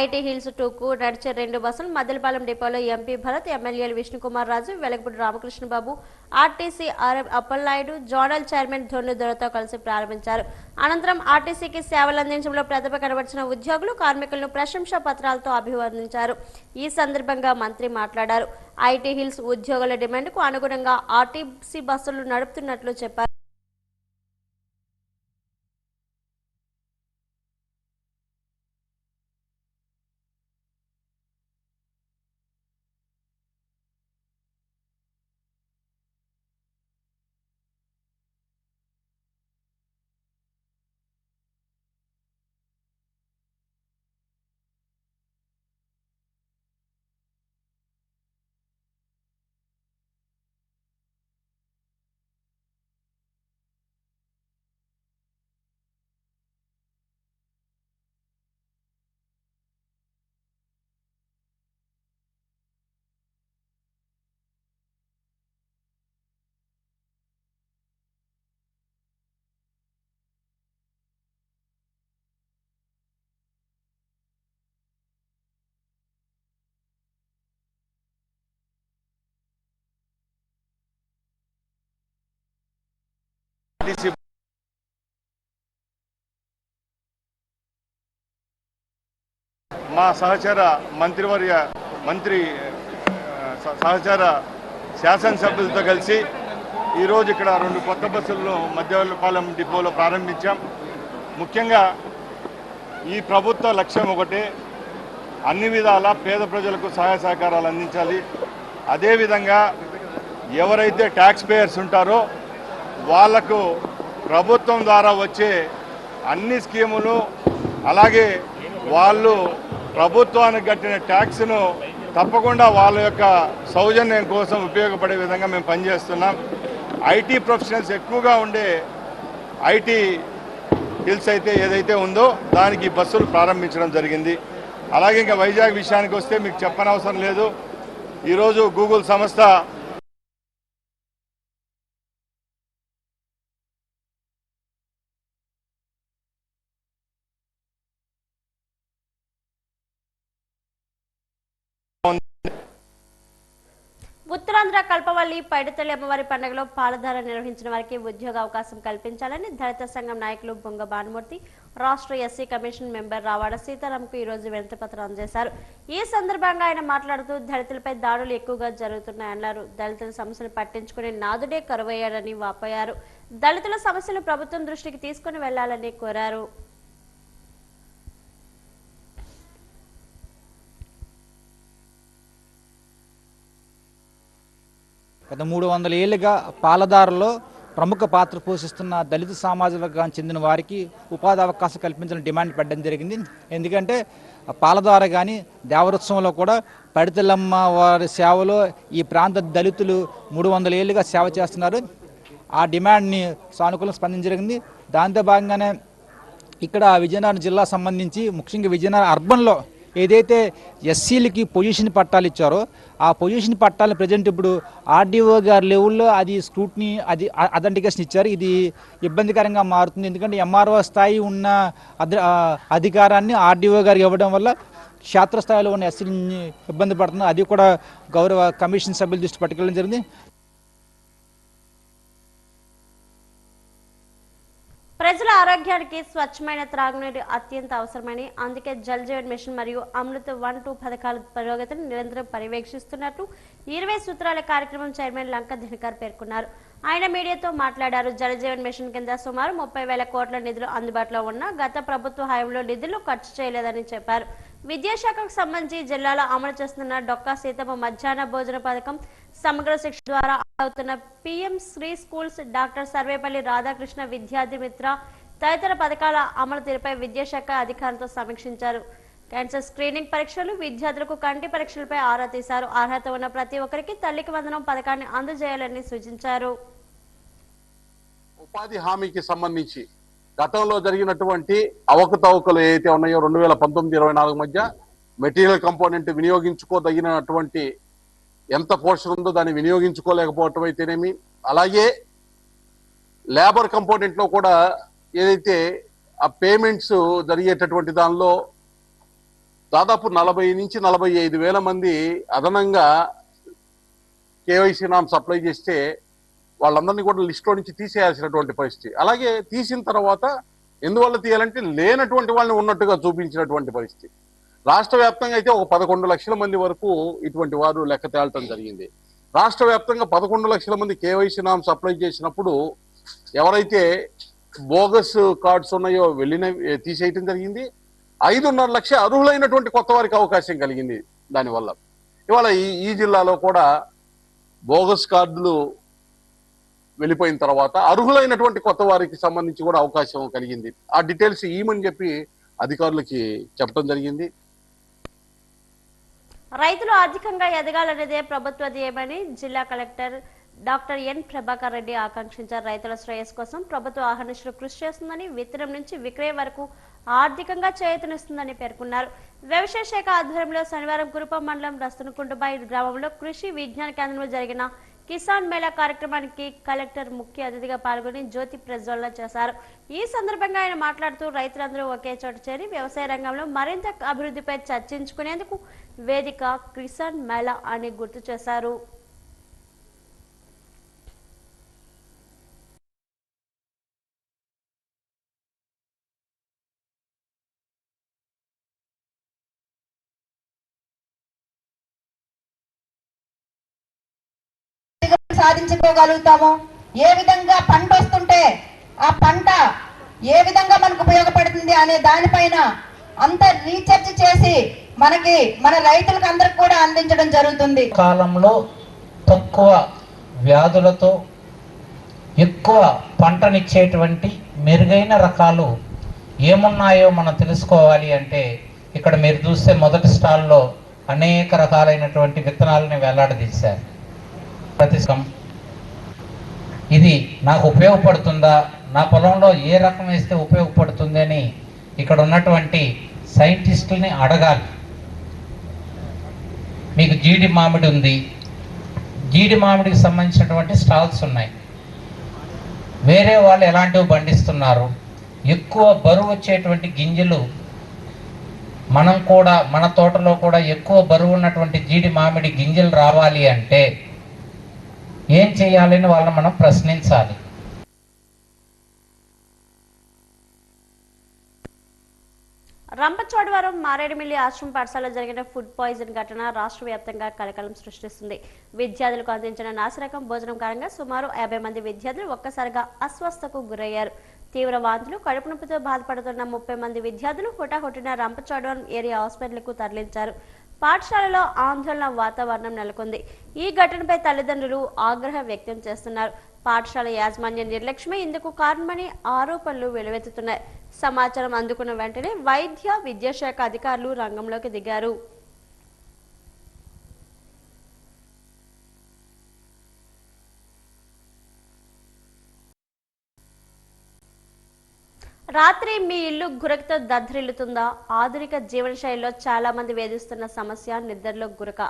ఐటీ హిల్స్ 2కు నడిచే 2 బస్సులు మద్దెలపాలెం డిపోలో ఎంపీ భరత్, ఎమ్మెల్యేలు Vishnukumar Raju, Velagapudi Ramakrishnababu, RTC RM Appalanaidu zonal chairman Dhoni దొరతో కలిసి ప్రారంభించారు. అనంతరం ఆర్టీసీకి సేవలు అందించడంలో ప్రతిభ కనబర్చిన ఉద్యోగులు కార్మికులను ప్రశంసా పత్రాలతో అభివర్ణించారు. ఈ సందర్భంగా మంత్రి మాట్లాడారు. ఐటీ హిల్స్ ఉద్యోగుల డిమాండ్కు అనుగుణంగా ఆర్టీసీ బస్సులు నడుపుతున్నట్లు చెప్పారు. మా సహచర సహచర శాసనసభ్యులతో కలిసి ఈరోజు ఇక్కడ 2 కొత్త బస్సులను మధ్యపాలెం డిపోలో ప్రారంభించాం. ముఖ్యంగా ఈ ప్రభుత్వ లక్ష్యం ఒకటే, అన్ని విధాల పేద ప్రజలకు సహాయ సహకారాలు అందించాలి. అదేవిధంగా ఎవరైతే ట్యాక్స్ పేయర్స్ ఉంటారో వాళ్లకు ప్రభుత్వం ద్వారా వచ్చే అన్ని స్కీములు, అలాగే వాళ్ళు ప్రభుత్వానికి కట్టిన ట్యాక్స్ను తప్పకుండా వాళ్ళ యొక్క సౌజన్యం కోసం ఉపయోగపడే విధంగా మేము పనిచేస్తున్నాం. ఐటీ ప్రొఫెషనల్స్ ఎక్కువగా ఉండే ఐటీ హిల్స్ అయితే ఏదైతే ఉందో దానికి బస్సులు ప్రారంభించడం జరిగింది. అలాగే ఇంకా వైజాగ్ విషయానికి వస్తే మీకు చెప్పనవసరం లేదు. ఈరోజు గూగుల్ సంస్థ ఉత్తరాంధ్ర కల్పవల్లి పైడితల్లి అమ్మవారి పండుగలో పాలధార నిర్వహించిన వారికి ఉద్యోగ అవకాశం కల్పించాలని దళిత సంఘం నాయకులు బొంగ భానుమూర్తి రాష్ట్ర ఎస్సీ కమిషన్ మెంబర్ రావాడ సీతారాంకు ఈ రోజు వినతిపత్రం అందజేశారు. ఈ సందర్భంగా ఆయన మాట్లాడుతూ దళితులపై దాడులు ఎక్కువగా జరుగుతున్నాయన్నారు. దళితుల సమస్యలు పట్టించుకునే నాదుడే కరువయ్యాడని వాపోయారు. దళితుల సమస్యలు ప్రభుత్వం దృష్టికి తీసుకుని వెళ్లాలని కోరారు. గత 300 ఏళ్లుగా పాలదారులో ప్రముఖ పాత్ర పోషిస్తున్న దళిత సామాజిక వర్గానికి చెందిన వారికి ఉపాధి అవకాశం కల్పించాలని డిమాండ్ పెట్టడం జరిగింది. ఎందుకంటే పాలదార కానీ దేవరోత్సవంలో కూడా పైడితల్లమ్మ వారి సేవలో ఈ ప్రాంత దళితులు 300 ఏళ్లుగా సేవ చేస్తున్నారు. ఆ డిమాండ్ని సానుకూలంగా స్పందించడం జరిగింది. దాంతో భాగంగానే ఇక్కడ విజయనగరం జిల్లా సంబంధించి ముఖ్యంగా విజయనగరం అర్బన్లో ఏదైతే ఎస్సీలకి పొజిషన్ పట్టాలు ఇచ్చారో ఆ పొజిషన్ పట్టాలను ప్రజెంట్ ఇప్పుడు ఆర్డీఓ గారి లెవెల్లో అది స్క్రూట్నీ అథెంటికేషన్ ఇచ్చారు. ఇది ఇబ్బందికరంగా మారుతుంది. ఎందుకంటే ఎంఆర్ఓ స్థాయి ఉన్న అధికారాన్ని ఆర్డీఓ గారికి ఇవ్వడం వల్ల క్షేత్రస్థాయిలో ఉన్న ఎస్సీలని ఇబ్బంది పడుతుంది. అది కూడా గౌరవ కమిషన్ సభ్యుల దృష్టి పట్టుకెళ్ళడం జరిగింది. ప్రజల ఆరోగ్యానికి స్వచ్ఛమైన త్రాగునీరు అత్యంత అవసరమని, అందుకే జల్ జీవన్ మిషన్ మరియు అమృత్ 1-2 పథకాల పురోగతిని నిరంతరం పర్యవేక్షిస్తున్నట్లు 20 సూత్రాల కార్యక్రమం చైర్మన్ లంక దినకర్ పేర్కొన్నారు. ఆయన మీడియాతో మాట్లాడారు. జల్ జీవన్ మిషన్ కింద సుమారు 30,000 కోట్ల నిధులు అందుబాటులో ఉన్న గత ప్రభుత్వ హయాంలో నిధులు ఖర్చు చేయలేదని చెప్పారు. విద్యాశాఖకు సంబంధించి జిల్లాలో అమలు చేస్తున్న డొక్కా సీతమ్మ మధ్యాహ్న భోజన పథకం, సమగ్ర శిక్ష ద్వారా అవుతున్న PM Shri schools, doctor Sarvepalli Radhakrishna Vidyarthi Mitra తదితర పథకాల అమలు తీరుపై విద్యాశాఖ అధికారులతో సమీక్షించారు. క్యాన్సర్ స్క్రీనింగ్ పరీక్షలు, విద్యార్థులకు కంటి పరీక్షలపై ఆరా తీశారు. అర్హత ఉన్న ప్రతి ఒక్కరికి తల్లికి వందనం పథకాన్ని అందజేయాలని సూచించారు. ఉపాధి హామీకి సంబంధించి గతంలో జరిగినటువంటి అవకతవకలు ఏవైతే ఉన్నాయో 2019-24 మధ్య మెటీరియల్ కంపోనెంట్ వినియోగించుకోదగినటువంటి ఎంత పోర్షన్ ఉందో దాన్ని వినియోగించుకోలేకపోవటం అయితేనేమి, అలాగే లేబర్ కంపోనెంట్ లో కూడా ఏదైతే ఆ పేమెంట్స్ జరిగేటటువంటి దానిలో దాదాపు 40 నుంచి 45 వేల మంది అదనంగా కేవైసీ నామ్స్ అప్లై చేస్తే వాళ్ళందరినీ కూడా లిస్టులో నుంచి తీసేయాల్సినటువంటి పరిస్థితి. అలాగే తీసిన తర్వాత ఎందువల్ల తీయాలంటే లేనటువంటి వాళ్ళని ఉన్నట్టుగా చూపించినటువంటి పరిస్థితి. రాష్ట్ర వ్యాప్తంగా అయితే ఒక 11 లక్షల మంది వరకు ఇటువంటి వారు లెక్క తేలటం జరిగింది. రాష్ట్ర వ్యాప్తంగా 11 లక్షల మంది కేవైసీ నామ్స్ అప్లై చేసినప్పుడు ఎవరైతే బోగస్ కార్డ్స్ ఉన్నాయో తీసేయటం జరిగింది. 5.5 లక్షల అర్హులైనటువంటి కొత్త వారికి అవకాశం కలిగింది. దానివల్ల ఇవాళ ఈ జిల్లాలో కూడా బోగస్ కార్డులు వెళ్ళిపోయిన తర్వాత అర్హులైనటువంటి కొత్త వారికి సంబంధించి కూడా అవకాశం కలిగింది. ఆ డీటెయిల్స్ ఇవ్వమని చెప్పి అధికారులకి చెప్పడం జరిగింది. రైతులు ఆర్థికంగా ఎదగాలనేదే ప్రభుత్వ ధ్యేయమని జిల్లా collector doctor N Prabhakar Reddy ఆకాంక్షించారు. రైతుల శ్రేయస్సు కోసం ప్రభుత్వం అహర్నిశలు కృషి చేస్తుందని, విత్తనం నుంచి విక్రయం వరకు ఆర్థికంగా చేయూతనిస్తుందని పేర్కొన్నారు. వ్యవసాయ శాఖ ఆధ్వర్యంలో శనివారం కురుపం మండలం రస్తనకుంటబాయి గ్రామంలో కృషి విజ్ఞాన కేంద్రంలో జరిగిన కిసాన్ మేళా కార్యక్రమానికి కలెక్టర్ ముఖ్య అతిథిగా పాల్గొని జ్యోతి ప్రజ్వలన చేశారు. ఈ సందర్భంగా ఆయన మాట్లాడుతూ రైతులందరూ ఒకే చోట చేరి వ్యవసాయ రంగంలో మరింత అభివృద్ధిపై చర్చించుకునేందుకు వేదిక కిసాన్ మేళా అని గుర్తు చేశారు. సాధించుకోగలుగుతామో, ఏ విధంగా పంట వస్తుంటే ఆ పంట ఏ విధంగా మనకు ఉపయోగపడుతుంది అనే దానిపైన అంత రీసెర్చ్ చేసి మన రైతులకు అందరికి కూడా అందించడం జరుగుతుంది. కాలంలో తక్కువ వ్యాధులతో ఎక్కువ పంటనిచ్చేటువంటి మెరుగైన రకాలు ఏమున్నాయో మనం తెలుసుకోవాలి అంటే ఇక్కడ మీరు చూస్తే మొదటి స్టాల్లో అనేక రకాలైనటువంటి విత్తనాలని వేలాడదీశారు. ఇది నాకు ఉపయోగపడుతుందా, నా పొలంలో ఏ రకం వేస్తే ఉపయోగపడుతుంది అని ఇక్కడ ఉన్నటువంటి సైంటిస్టుల్ని అడగాలి. మీకు జీడి మామిడి ఉంది, జీడి మామిడికి సంబంధించినటువంటి స్టాల్స్ ఉన్నాయి. వేరే వాళ్ళు ఎలాంటివి పండిస్తున్నారు, ఎక్కువ బరువు వచ్చేటువంటి గింజలు మనం కూడా మన తోటలో కూడా ఎక్కువ బరువు ఉన్నటువంటి జీడి మామిడి గింజలు రావాలి అంటే ఏం చేయాలని వాళ్ళని మనం ప్రశ్నించాలి. రంపచోడవరం మారేడుమిల్లి ఆశ్రమ పాఠశాలలో జరిగిన ఫుడ్ పాయిజన్ ఘటన రాష్ట్ర వ్యాప్తంగా కలకలం సృష్టిస్తుంది. విద్యార్థులకు అందించిన నాసిరకం భోజనం కారణంగా సుమారు 50 మంది విద్యార్థులు ఒక్కసారిగా అస్వస్థకు గురయ్యారు. తీవ్ర వాంతులు, కడుపు నొప్పితో బాధపడుతున్న 30 మంది విద్యార్థులు హుటాహుటిన రంపచోడవరం ఏరియా హాస్పిటల్కు తరలించారు. పాఠశాలలో ఆందోళన వాతావరణం నెలకొంది. ఈ ఘటనపై తల్లిదండ్రులు ఆగ్రహం వ్యక్తం చేస్తున్నారు. పాఠశాల యాజమాన్య నిర్లక్ష్యమే ఇందుకు కారణమని ఆరోపణలు వెలువెత్తుతున్నాయి. సమాచారం అందుకున్న వెంటనే వైద్య విద్యాశాఖ అధికారులు రంగంలోకి దిగారు. రాత్రి మీ ఇల్లు గురకతో దద్దరిల్లుతుందా? ఆధునిక జీవనశైలిలో చాలా మంది వేధిస్తున్న సమస్య నిద్రలో గురక.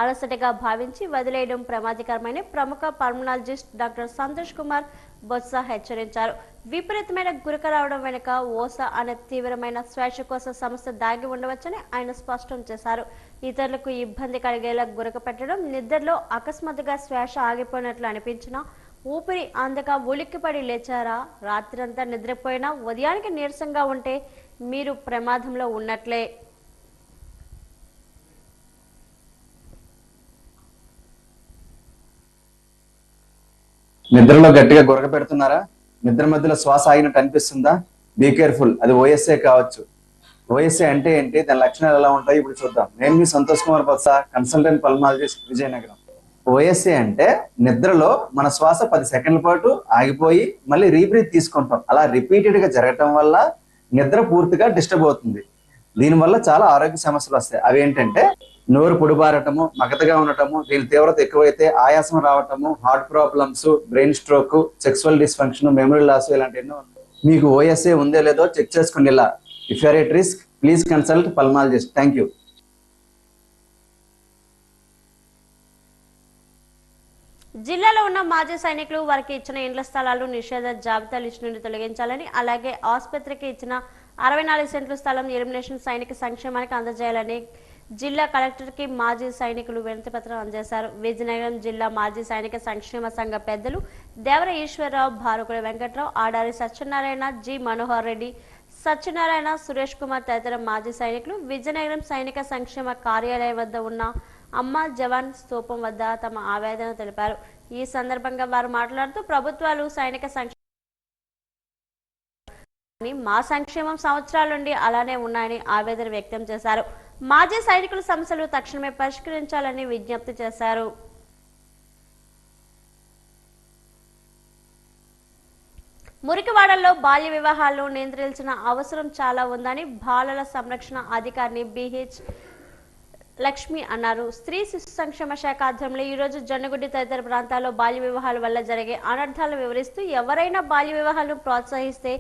అలసటగా భావించి వదిలేయడం ప్రమాదకరమైన ప్రముఖ పల్మనాలజిస్ట్ డాక్టర్ సంతోష్ కుమార్ బొత్స హెచ్చరించారు. విపరీతమైన గురక రావడం వెనుక ఓస అనే తీవ్రమైన శ్వాసకోశ సమస్య దాగి ఉండవచ్చని ఆయన స్పష్టం చేశారు. ఇతరులకు ఇబ్బంది కలిగేలా గురక పెట్టడం, నిద్రలో అకస్మాత్తుగా శ్వాస ఆగిపోయినట్లు అనిపించినా, ఊపిరి అందక ఉలిక్కిపడి లేచారా, రాత్రంతా నిద్రపోయినా ఉదయానికి నీరసంగా ఉంటే మీరు ప్రమాదంలో ఉన్నట్లే. నిద్రలో గట్టిగా గురక పెడుతున్నారా? నిద్ర మధ్యలో శ్వాస ఆగినట్టు అనిపిస్తుందా? బీ కేర్ఫుల్, అది ఓఎస్ఏ కావచ్చు. ఓఎస్ఏ అంటే ఏంటి, దాని లక్షణాలు ఎలా ఉంటాయి ఇప్పుడు చూద్దాం. నేను మీ Santosh Kumar Botsa, consultant pulmonologist, Vizianagaram. OSA అంటే నిద్రలో మన శ్వాస 10 సెకండ్ల పాటు ఆగిపోయి మళ్ళీ రీబ్రీత్ తీసుకుంటాం. అలా రిపీటెడ్ గా జరగటం వల్ల నిద్ర పూర్తిగా డిస్టర్బ్ అవుతుంది. దీనివల్ల చాలా ఆరోగ్య సమస్యలు వస్తాయి. అవి ఏంటంటే నోరు పొడిబారటము, మగతగా ఉండటము, దీని తీవ్రత ఎక్కువైతే ఆయాసం రావటము, heart problems, brain stroke, sexual dysfunction, memory loss, ఇలాంటి ఎన్నో. మీకు ఓఎస్ఏ ఉందో లేదో చెక్ చేసుకోండి. ఇలా if you are at risk please consult pulmonologist. Thank you. జిల్లాలో ఉన్న మాజీ సైనికులు వారికి ఇచ్చిన ఇండ్ల స్థలాలు నిషేధ జాబితా లిస్టు నుండి తొలగించాలని, అలాగే ఆసుపత్రికి ఇచ్చిన 64 సెంట్ల స్థలం ఎలిమినేషన్ సైనిక సంక్షేమానికి అందజేయాలని జిల్లా కలెక్టర్కి మాజీ సైనికులు వినతి పత్రం అందజేశారు. విజయనగరం జిల్లా మాజీ సైనిక సంక్షేమ సంఘ పెద్దలు దేవర ఈశ్వరరావు, భారకుల వెంకట్రావు, ఆడారి సత్యనారాయణ, జి మనోహర్ రెడ్డి, సత్యనారాయణ, సురేష్ కుమార్ తదితర మాజీ సైనికులు విజయనగరం సైనిక సంక్షేమ కార్యాలయం వద్ద ఉన్న అమ్మ జవాన్ స్తూపం వద్ద తమ ఆవేదన తెలిపారు. ఈ సందర్భంగా వారు మాట్లాడుతూ ప్రభుత్వాలు సైనిక మా సంక్షేమం సంవత్సరాల నుండి అలానే ఉన్నాయని ఆవేదన వ్యక్తం చేశారు. మాజీ సైనికుల సమస్యలు తక్షణమే పరిష్కరించాలని విజ్ఞప్తి చేశారు. మురికివాడల్లో బాల్య వివాహాలను నియంత్రించిన అవసరం చాలా ఉందని బాలల సంరక్షణ అధికారిని బిహెచ్ లక్ష్మి అన్నారు. స్త్రీ శిశు సంక్షేమ శాఖ ఆధ్వర్యంలో ఈ రోజు జొన్నగుడ్డి తదితర ప్రాంతాల్లో బాల్య వివాహాల వల్ల జరిగే అనర్థాలను వివరిస్తూ ఎవరైనా బాల్య వివాహాలను ప్రోత్సహిస్తే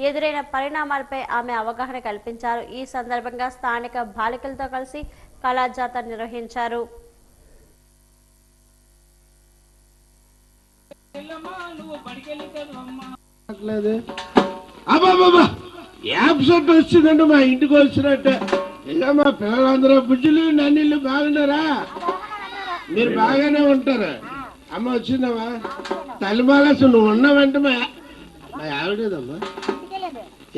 ఎదురైన పరిణామాలపై ఆమె అవగాహన కల్పించారు. ఈ సందర్భంగా స్థానిక బాలికలతో కలిసి కళాజాత నిర్వహించారు. యాబ్సెంట్ వచ్చిందండి మా ఇంటికి వచ్చినట్టే. ఇక మా పిల్లలందరూ బుజ్జులు నన్నిళ్ళు బాగున్నారా? మీరు బాగానే ఉంటారా? అమ్మ వచ్చిందమ్మా తల్లిమాల నువ్వు ఉన్నావంటే మా ఆవిడేదమ్మా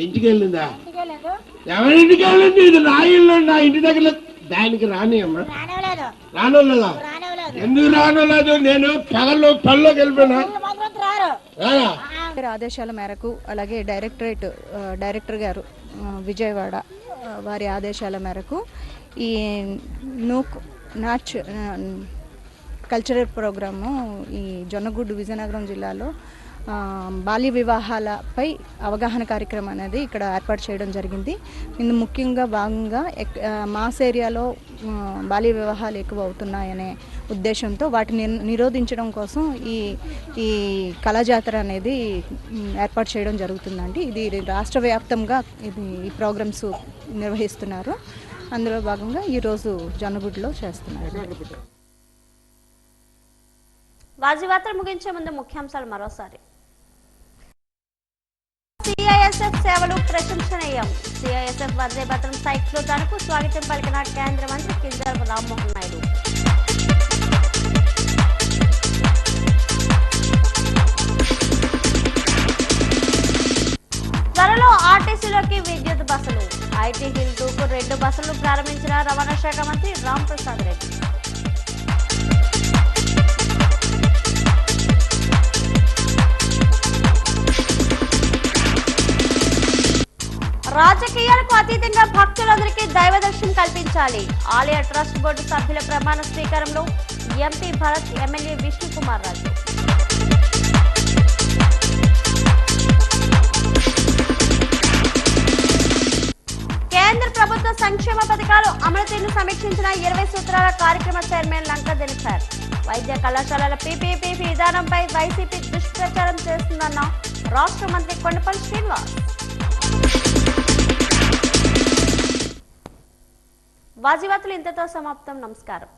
ఇంటికి వెళ్ళిందా? ఎవరింటికి వెళ్ళింది? ఇది నా ఇల్లు, నా ఇంటి దగ్గర దానికి రాని అమ్మా. రానోలేదా? ఎందుకు రానోలేదు? నేను పనిలోకి వెళ్ళిపోయినా ఆదేశాల మేరకు, అలాగే డైరెక్టర్ గారు విజయవాడ వారి ఆదేశాల మేరకు ఈ నాచ్ కల్చరల్ ప్రోగ్రాము ఈ జొన్నగుడ్డు విజయనగరం జిల్లాలో బాల్య వివాహాలపై అవగాహన కార్యక్రమం అనేది ఇక్కడ ఏర్పాటు చేయడం జరిగింది. ఇందు ముఖ్యంగా భాగంగా మాస్ ఏరియాలో బాల్య వివాహాలు ఎక్కువ అవుతున్నాయనే ఉద్దేశంతో వాటిని నిరోధించడం కోసం ఈ కళాజాతర అనేది ఏర్పాటు చేయడం జరుగుతుందండి. ఇది రాష్ట్ర వ్యాప్తంగా ఈ ప్రోగ్రామ్స్ నిర్వహిస్తున్నారు. అందులో భాగంగా ఈరోజు జొన్నగుడ్డులో చేస్తున్నారు. వార్తలు ముగించే ముందు ముఖ్యాంశాలు మరోసారి. సిఐఎస్ఎఫ్ సేవలు ప్రశంసనీయం. సిఐఎస్ఎఫ్ వందే మాతరం సైక్లోథాన్కు స్వాగతం పలికిన కేంద్ర మంత్రి కింజరాపు రామ్మోహన్ నాయుడు. త్వరలో ఆర్టీసీలోకి విద్యుత్ బస్సులు. ఐటీ హిల్ 2కు 2 బస్సులు ప్రారంభించిన రవాణా శాఖ మంత్రి రాంప్రసాద్ రెడ్డి. రాజకీయాలకు అతీతంగా భక్తులందరికీ దైవ దర్శనం కల్పించాలి. ఆలయ ట్రస్ట్ బోర్డు సభ్యుల ప్రమాణ స్వీకారంలో ఎంపీ భరత్, ఎమ్మెల్యే విష్ణుకుమార్ రాజు. కేంద్ర ప్రభుత్వ సంక్షేమ పథకాలు అమలు తీరును సమీక్షించిన 20 సూత్రాల కార్యక్రమ చైర్మన్ లంకా దినకర్. వైద్య కళాశాలల పీపీపీ విధానంపై వైసీపీ దుష్ప్రచారం చేస్తుందన్న రాష్ట్ర మంత్రి కొండపల్లి శ్రీనివాస్. వార్తలు ఇంతతో సమాప్తం. నమస్కారం.